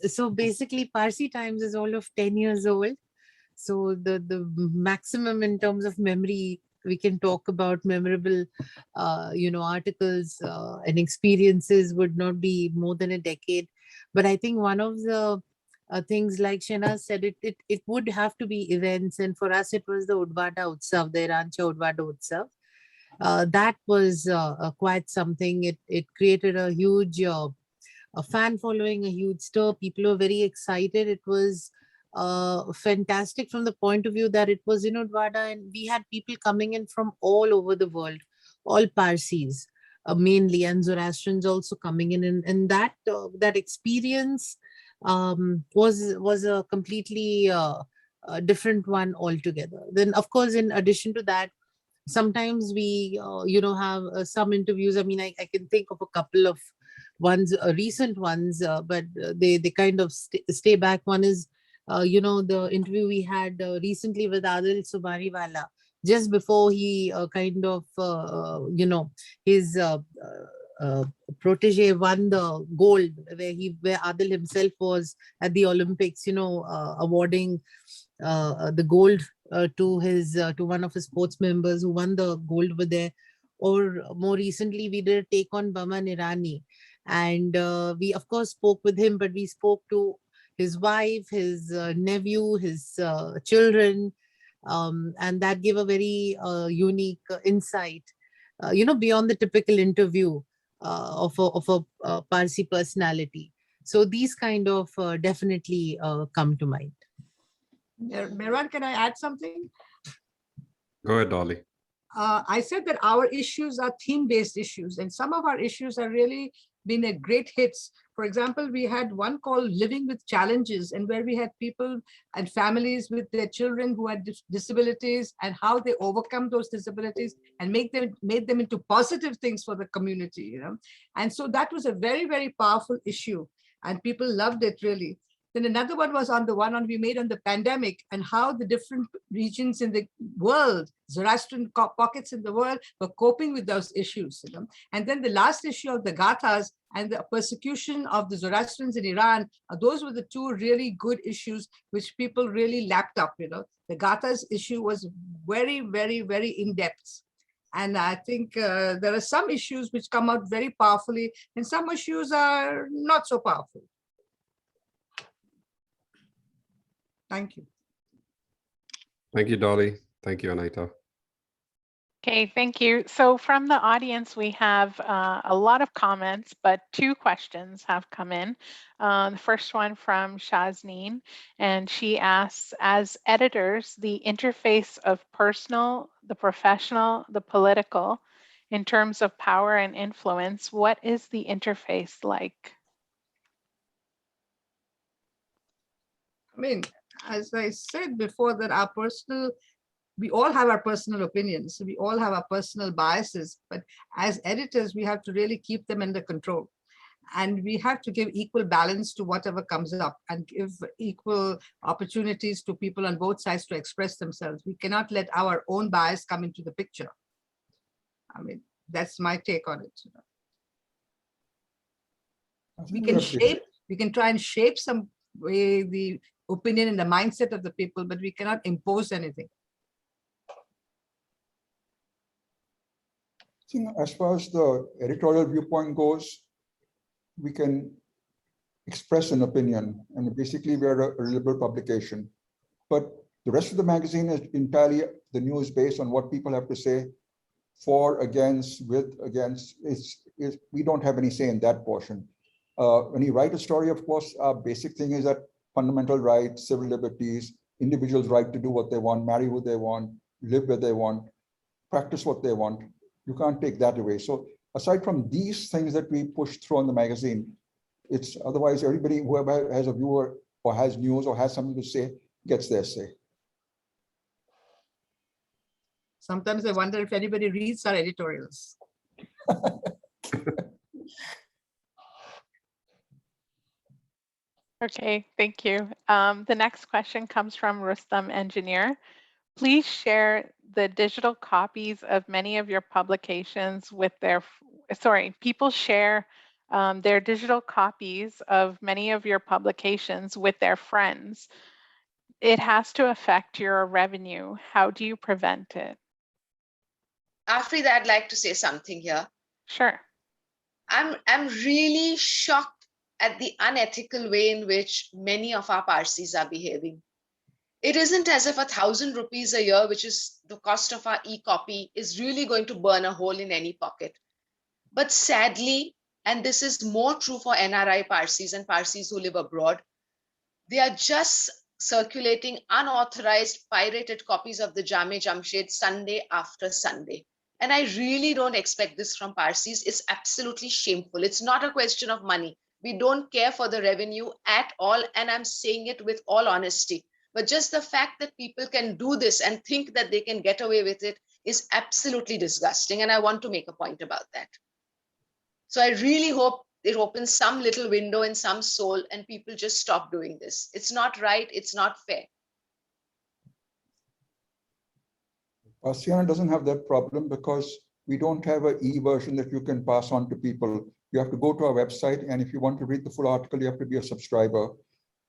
So basically Parsi Times is all of 10 years old. So the maximum in terms of memory, we can talk about memorable, articles and experiences would not be more than a decade. But I think one of the things, like Shernaz said, it would have to be events. And for us, it was the Udvada Utsav, the Irancha Udvada Utsav. That was quite something. It created a huge a fan following, a huge stir. People were very excited. It was fantastic from the point of view that it was in Udvada and we had people coming in from all over the world, all Parsis mainly, and Zoroastrians also coming in. And that experience was a completely different one altogether. Then, of course, in addition to that, sometimes we, have some interviews. I mean, I can think of a couple of ones, recent ones, but they kind of stay back. One is, the interview we had recently with Adil Subariwala, just before he his protege won the gold, where Adil himself was at the Olympics, awarding the gold to one of his sports members who won the gold over there. Or more recently, we did a take on Baman Irani, and we of course spoke with him, but we spoke to his wife, his nephew, his children, and that gave a very unique insight, beyond the typical interview of a Parsi personality. So these kind of definitely come to mind. Meran, can I add something? Go ahead, Dolly. I said that our issues are theme-based issues, and some of our issues have really been a great hits. For example, we had one called Living with Challenges, and where we had people and families with their children who had disabilities and how they overcome those disabilities and made them into positive things for the community, And so that was a very, very powerful issue, and people loved it really. Then another one was on the one we made on the pandemic and how the different regions in the world, Zoroastrian pockets in the world, were coping with those issues. And then the last issue of the Gathas and the persecution of the Zoroastrians in Iran, those were the two really good issues which people really lapped up. The Gathas issue was very, very, very in-depth. And I think there are some issues which come out very powerfully and some issues are not so powerful. Thank you. Thank you, Dolly. Thank you, Anahita. Okay, thank you. So from the audience, we have a lot of comments, but 2 questions have come in. The first one from Shazneen, and she asks, as editors, the interface of personal, the professional, the political, In terms of power and influence, what is the interface like? I mean, as I said before, that we all have our personal opinions. We all have our personal biases, but as editors, we have to really keep them under control. And we have to give equal balance to whatever comes up and give equal opportunities to people on both sides to express themselves. We cannot let our own bias come into the picture. I mean, that's my take on it. We can try and shape some way the opinion and the mindset of the people, but we cannot impose anything. As far as the editorial viewpoint goes, we can express an opinion, and basically we are a liberal publication. But the rest of the magazine is entirely the news based on what people have to say, for, against, with, against. We don't have any say in that portion. When you write a story, of course, our basic thing is that fundamental rights, civil liberties, individuals' right to do what they want, marry who they want, live where they want, practice what they want. You can't take that away. So aside from these things that we push through on the magazine, it's otherwise everybody, whoever has a viewer or has news or has something to say, gets their say. Sometimes I wonder if anybody reads our editorials. Okay, thank you. The next question comes from Rustam Engineer. Please share the digital copies of many of your publications with their, people share their digital copies of many of your publications with their friends. It has to affect your revenue. How do you prevent it? After that, I'd like to say something here. Sure. I'm really shocked at the unethical way in which many of our Parsis are behaving. It isn't as if 1,000 rupees a year, which is the cost of our e-copy, is really going to burn a hole in any pocket. But sadly, and this is more true for NRI Parsis and Parsis who live abroad, they are just circulating unauthorized pirated copies of the Jam-e-Jamshed Sunday after Sunday. And I really don't expect this from Parsis. It's absolutely shameful. It's not a question of money. We don't care for the revenue at all. And I'm saying it with all honesty. But just the fact that people can do this and think that they can get away with it is absolutely disgusting. And I want to make a point about that. So I really hope it opens some little window in some soul and people just stop doing this. It's not right. It's not fair. Parsiana doesn't have that problem because we don't have an e-version that you can pass on to people. You have to go to our website, and if you want to read the full article, you have to be a subscriber.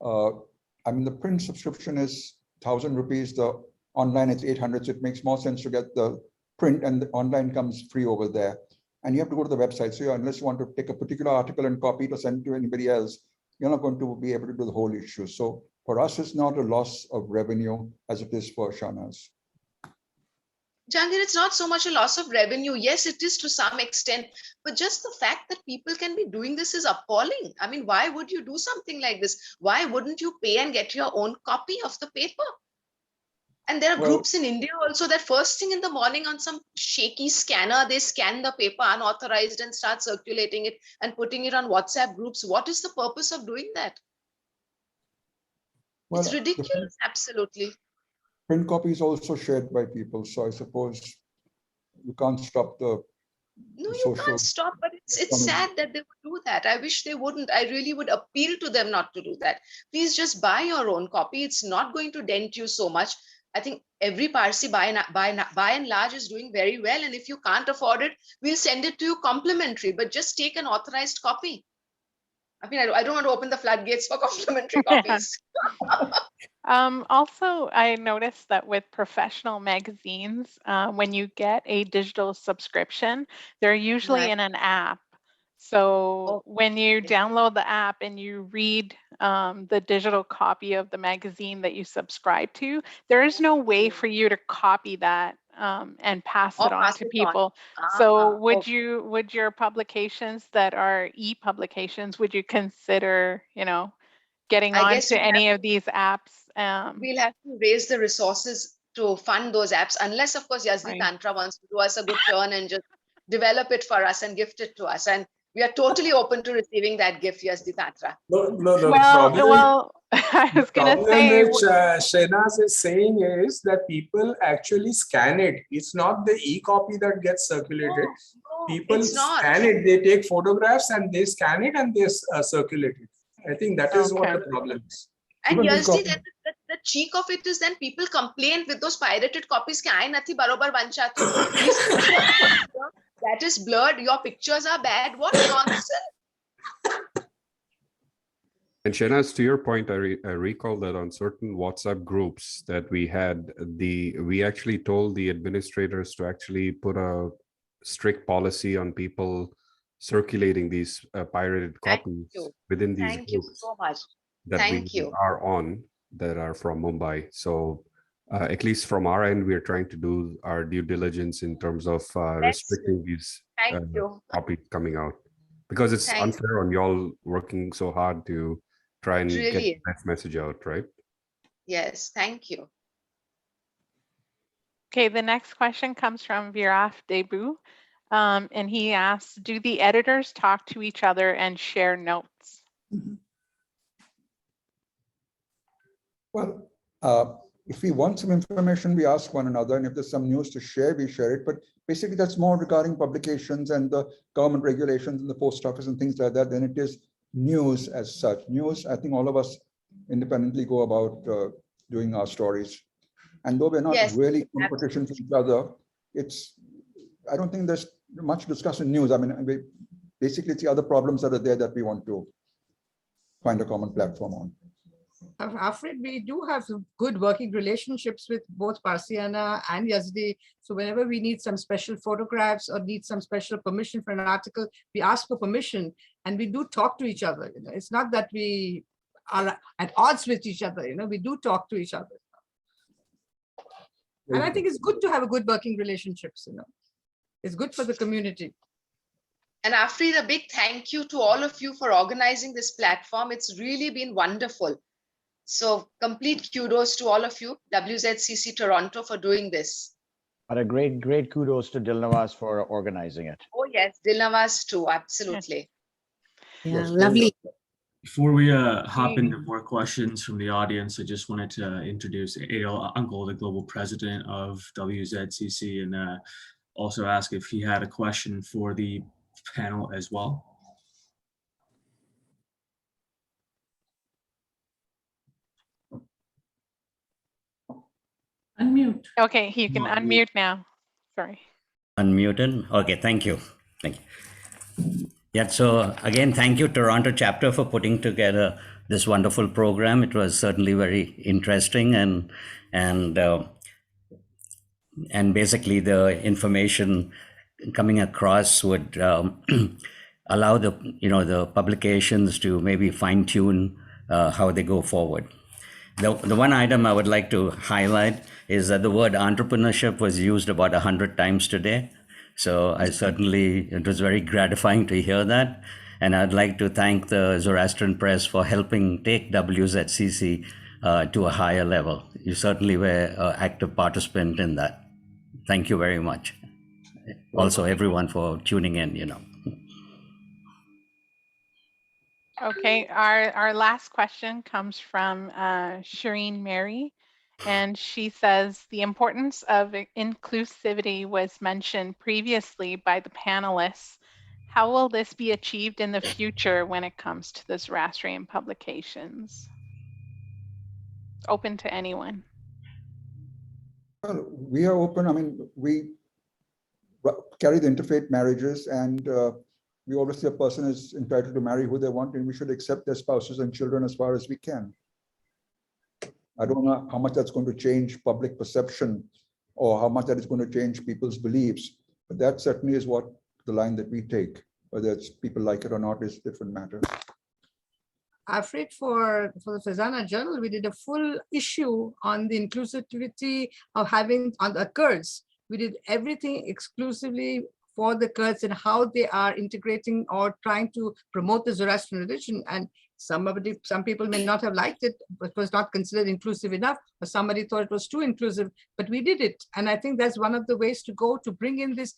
I mean, the print subscription is 1,000 rupees. The online is 800. So it makes more sense to get the print, and the online comes free over there. And you have to go to the website. So unless you want to take a particular article and copy it or send it to anybody else, you're not going to be able to do the whole issue. So for us, it's not a loss of revenue as it is for Shernaz. Jehangir, it's not so much a loss of revenue. Yes, it is to some extent, but just the fact that people can be doing this is appalling. I mean, why would you do something like this? Why wouldn't you pay and get your own copy of the paper? And there are groups in India also that first thing in the morning on some shaky scanner, they scan the paper unauthorized and start circulating it and putting it on WhatsApp groups. What is the purpose of doing that? Well, it's ridiculous, absolutely. Print copy is also shared by people, so I suppose you can't stop the No, you can't stop, but it's sad that they would do that. I wish they wouldn't. I really would appeal to them not to do that. Please just buy your own copy. It's not going to dent you so much. I think every Parsi by and large is doing very well. And if you can't afford it, we'll send it to you complimentary, but just take an authorized copy. I mean, I don't want to open the floodgates for complimentary copies. Also, I noticed that with professional magazines, when you get a digital subscription, they're usually in an app. So when you download the app and you read the digital copy of the magazine that you subscribe to, there is no way for you to copy that and pass it on to people. So would your publications that are e-publications, would you consider, getting onto any of these apps? We'll have to raise the resources to fund those apps, unless, of course, Yazdi Tantra wants to do us a good turn and just develop it for us and gift it to us. And we are totally open to receiving that gift, Yazdi Tantra. No, Well, I was going to problem say, which Shernaz is saying is that people actually scan it. It's not the e-copy that gets circulated. People it's not. scan it. They take photographs and they scan it and they circulate it. I think that is what Okay. the problem is. And Even Yazdi, e-copy. the cheek of it is then people complain with those pirated copies ki "Aay nathi barobar vanchatu." That is blurred. Your pictures are bad. What nonsense! And Shernaz, to your point, I recall that on certain WhatsApp groups that we had, we actually told the administrators to actually put a strict policy on people circulating these pirated Thank copies you. within these Thank you groups so much. that Thank we you. are on that are from Mumbai. So at least from our end, we're trying to do our due diligence in terms of restricting these Thank you. copies coming out, because it's Thank unfair on y'all working so hard to try and Really get the is. best message out, right? Yes, thank you. okay, the next question comes from Viraf Debu. And he asks, do the editors talk to each other and share notes? Well, if we want some information, we ask one another, and if there's some news to share, we share it. But basically, that's more regarding publications and the government regulations and the post office and things like that than it is news as such. News, I think all of us independently go about doing our stories. And though we're not Yes, really competition with each other, I don't think there's much discussion in news. I mean, basically, it's the other problems that are there that we want to find a common platform on. I'm afraid we do have good working relationships with both Parsiana and Yazdi. So whenever we need some special photographs or need some special permission for an article, we ask for permission and we do talk to each other. You know, it's not that we are at odds with each other. You know, we do talk to each other. And I think it's good to have a good working relationships. You know, it's good for the community. And Afreed, a big thank you to all of you for organizing this platform. It's really been wonderful. So complete kudos to all of you, WZCC Toronto, for doing this. But a great kudos to Dilnawaz for organizing it. Oh yes, Dilnawaz too, absolutely. Yeah, Yes, lovely. Before we hop into more questions from the audience, I just wanted to introduce Adel Uncle, the global president of WZCC, and also ask if he had a question for the panel as well. Unmute. Okay, you can unmute now. Sorry. Unmuted. Okay, thank you. Thank you. Yeah, so again, thank you, Toronto chapter, for putting together this wonderful program. It was certainly very interesting, and basically the information coming across would allow the publications to maybe fine tune how they go forward. The one item I would like to highlight is that the word entrepreneurship was used about 100 times today. So it was very gratifying to hear that. And I'd like to thank the Zoroastrian Press for helping take WZCC to a higher level. You certainly were an active participant in that. Thank you very much. Also, everyone for tuning in, Okay, our last question comes from Shireen Mary, and she says, the importance of inclusivity was mentioned previously by the panelists. How will this be achieved in the future when it comes to the Zoroastrian publications? Open to anyone. Well, we are open. I mean, we carry the interfaith marriages, and we obviously, a person is entitled to marry who they want, and we should accept their spouses and children as far as we can. I don't know how much that's going to change public perception or how much that is going to change people's beliefs, but that certainly is what the line that we take. Whether it's people like it or not is a different matter. Afraid for the FEZANA journal, we did a full issue on the inclusivity of having on the Kurds. We did everything exclusively for the Kurds and how they are integrating or trying to promote the Zoroastrian religion. And some people may not have liked it, but it was not considered inclusive enough, or somebody thought it was too inclusive, but we did it. And I think that's one of the ways to go to bring in this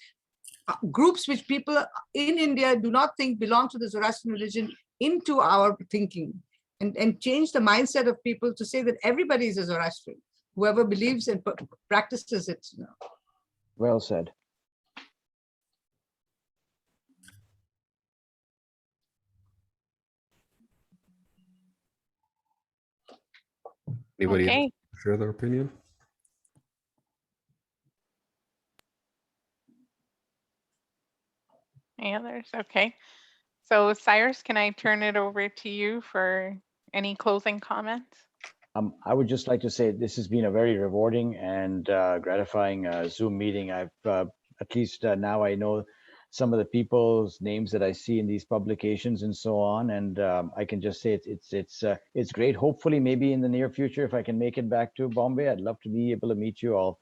groups which people in India do not think belong to the Zoroastrian religion into our thinking, and change the mindset of people to say that everybody is a Zoroastrian, whoever believes and practices it. Well said. Anybody Okay. else share their opinion? Any others? Okay. So Cyrus, can I turn it over to you for any closing comments? I would just like to say this has been a very rewarding and gratifying Zoom meeting. I've at least now I know some of the people's names that I see in these publications and so on, and I can just say it's great. Hopefully, maybe in the near future, if I can make it back to Bombay, I'd love to be able to meet you all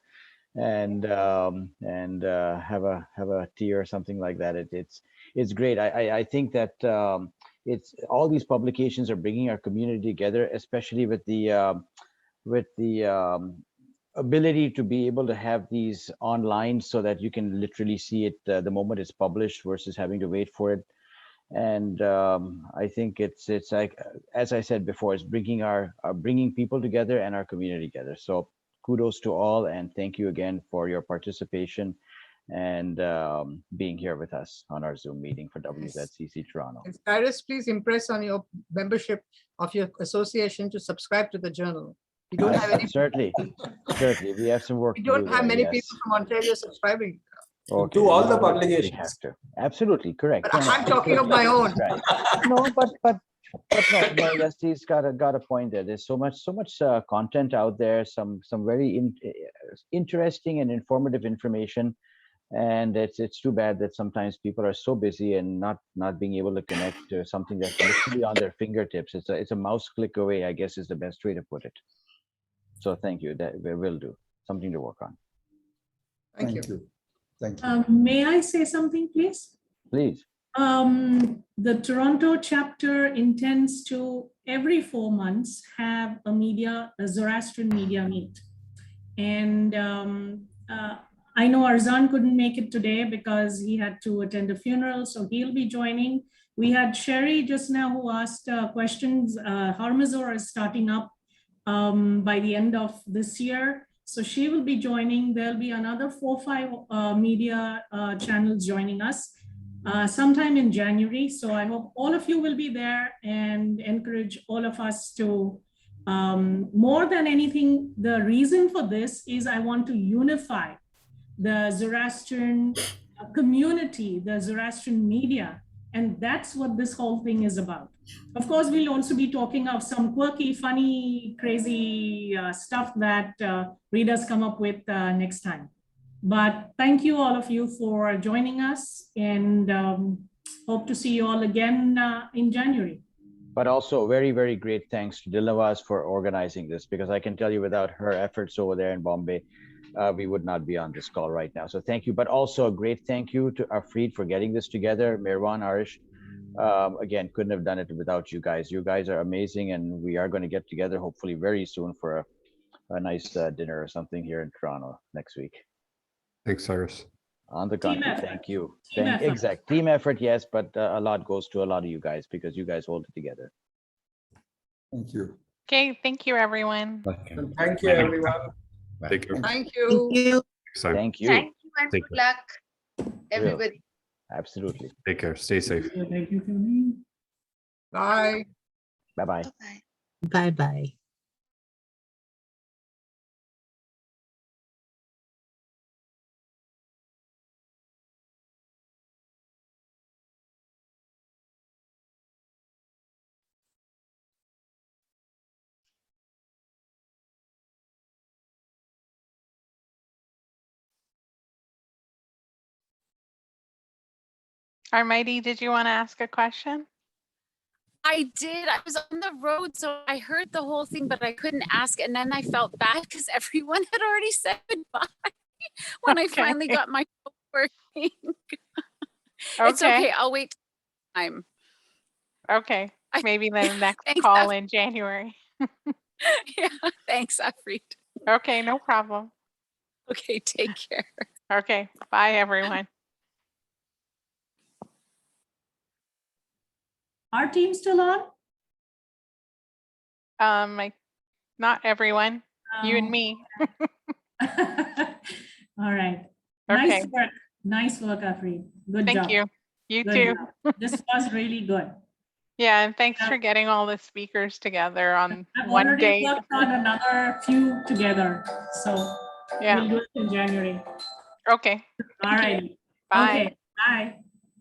and have a tea or something like that. It's great. I think that it's all these publications are bringing our community together, especially with the ability to be able to have these online so that you can literally see it the moment it's published versus having to wait for it. And I think it's like, as I said before, it's bringing people together and our community together. So kudos to all, and thank you again for your participation and being here with us on our Zoom meeting for WZCC Toronto. And Cyrus, please impress on your membership of your association to subscribe to the journal. We don't have any. Certainly, we have some work. We don't to do have there, many yes. people from Ontario subscribing. Okay. To all the We publications. have to. Absolutely correct. But I'm talking of my own. Right. No, but no, Yazdi's got a point there. There's so much content out there, some very interesting and informative information, and it's too bad that sometimes people are so busy and not being able to connect to something that's literally on their fingertips. It's a mouse click away, I guess, is the best way to put it. So thank you. That we will do something to work on. Thank you. Thank you. May I say something, please? Please. The Toronto chapter intends to every 4 months have a Zoroastrian media meet. And I know Arzan couldn't make it today because he had to attend a funeral, so he'll be joining. We had Sherry just now who asked questions. Harmazor is starting up by the end of this year. So she will be joining. There'll be another 4 or 5 media channels joining us sometime in January. So I hope all of you will be there and encourage all of us to, more than anything, the reason for this is I want to unify the Zoroastrian community, the Zoroastrian media. And that's what this whole thing is about. Of course, we'll also be talking of some quirky, funny, crazy stuff that readers come up with next time. But thank you all of you for joining us, and hope to see you all again in January. But also very, very great thanks to Dilawaz for organizing this, because I can tell you without her efforts over there in Bombay, we would not be on this call right now. So thank you. But also a great thank you to Afreed for getting this together. Mirwan, Arish, again, couldn't have done it without you guys. You guys are amazing, and we are going to get together hopefully very soon for a nice dinner or something here in Toronto next week. Thanks, Cyrus. On the contrary, thank you. Effort. Team effort, yes, but a lot goes to a lot of you guys because you guys hold it together. Thank you. Okay, thank you, everyone. Thank you, everyone. Take care. Thank you. Next time. Thank you. Thank you and Thank good luck, everybody. Absolutely. Take care. Stay safe. Thank you for me. Bye. Bye-bye. Bye-bye. Bye-bye. Armighty, did you want to ask a question? I did. I was on the road, so I heard the whole thing, but I couldn't ask. And then I felt bad because everyone had already said goodbye when I finally got my phone working. It's okay. I'll wait time. Okay. Maybe the next Thanks, call in January. Yeah. Thanks, Afreed. Okay, no problem. Okay. Take care. Okay. Bye, everyone. Our team still on? Not everyone, you and Oh. me. All right. Okay. Nice work. Nice work, Afri. Good job. Thank you. You Good too. job. This was really good. Yeah, and thanks Yeah. for getting all the speakers together on I've one already day. worked on another few together. So Yeah. we'll do it in January. Okay. All Thank you. right. Bye. Okay. Bye.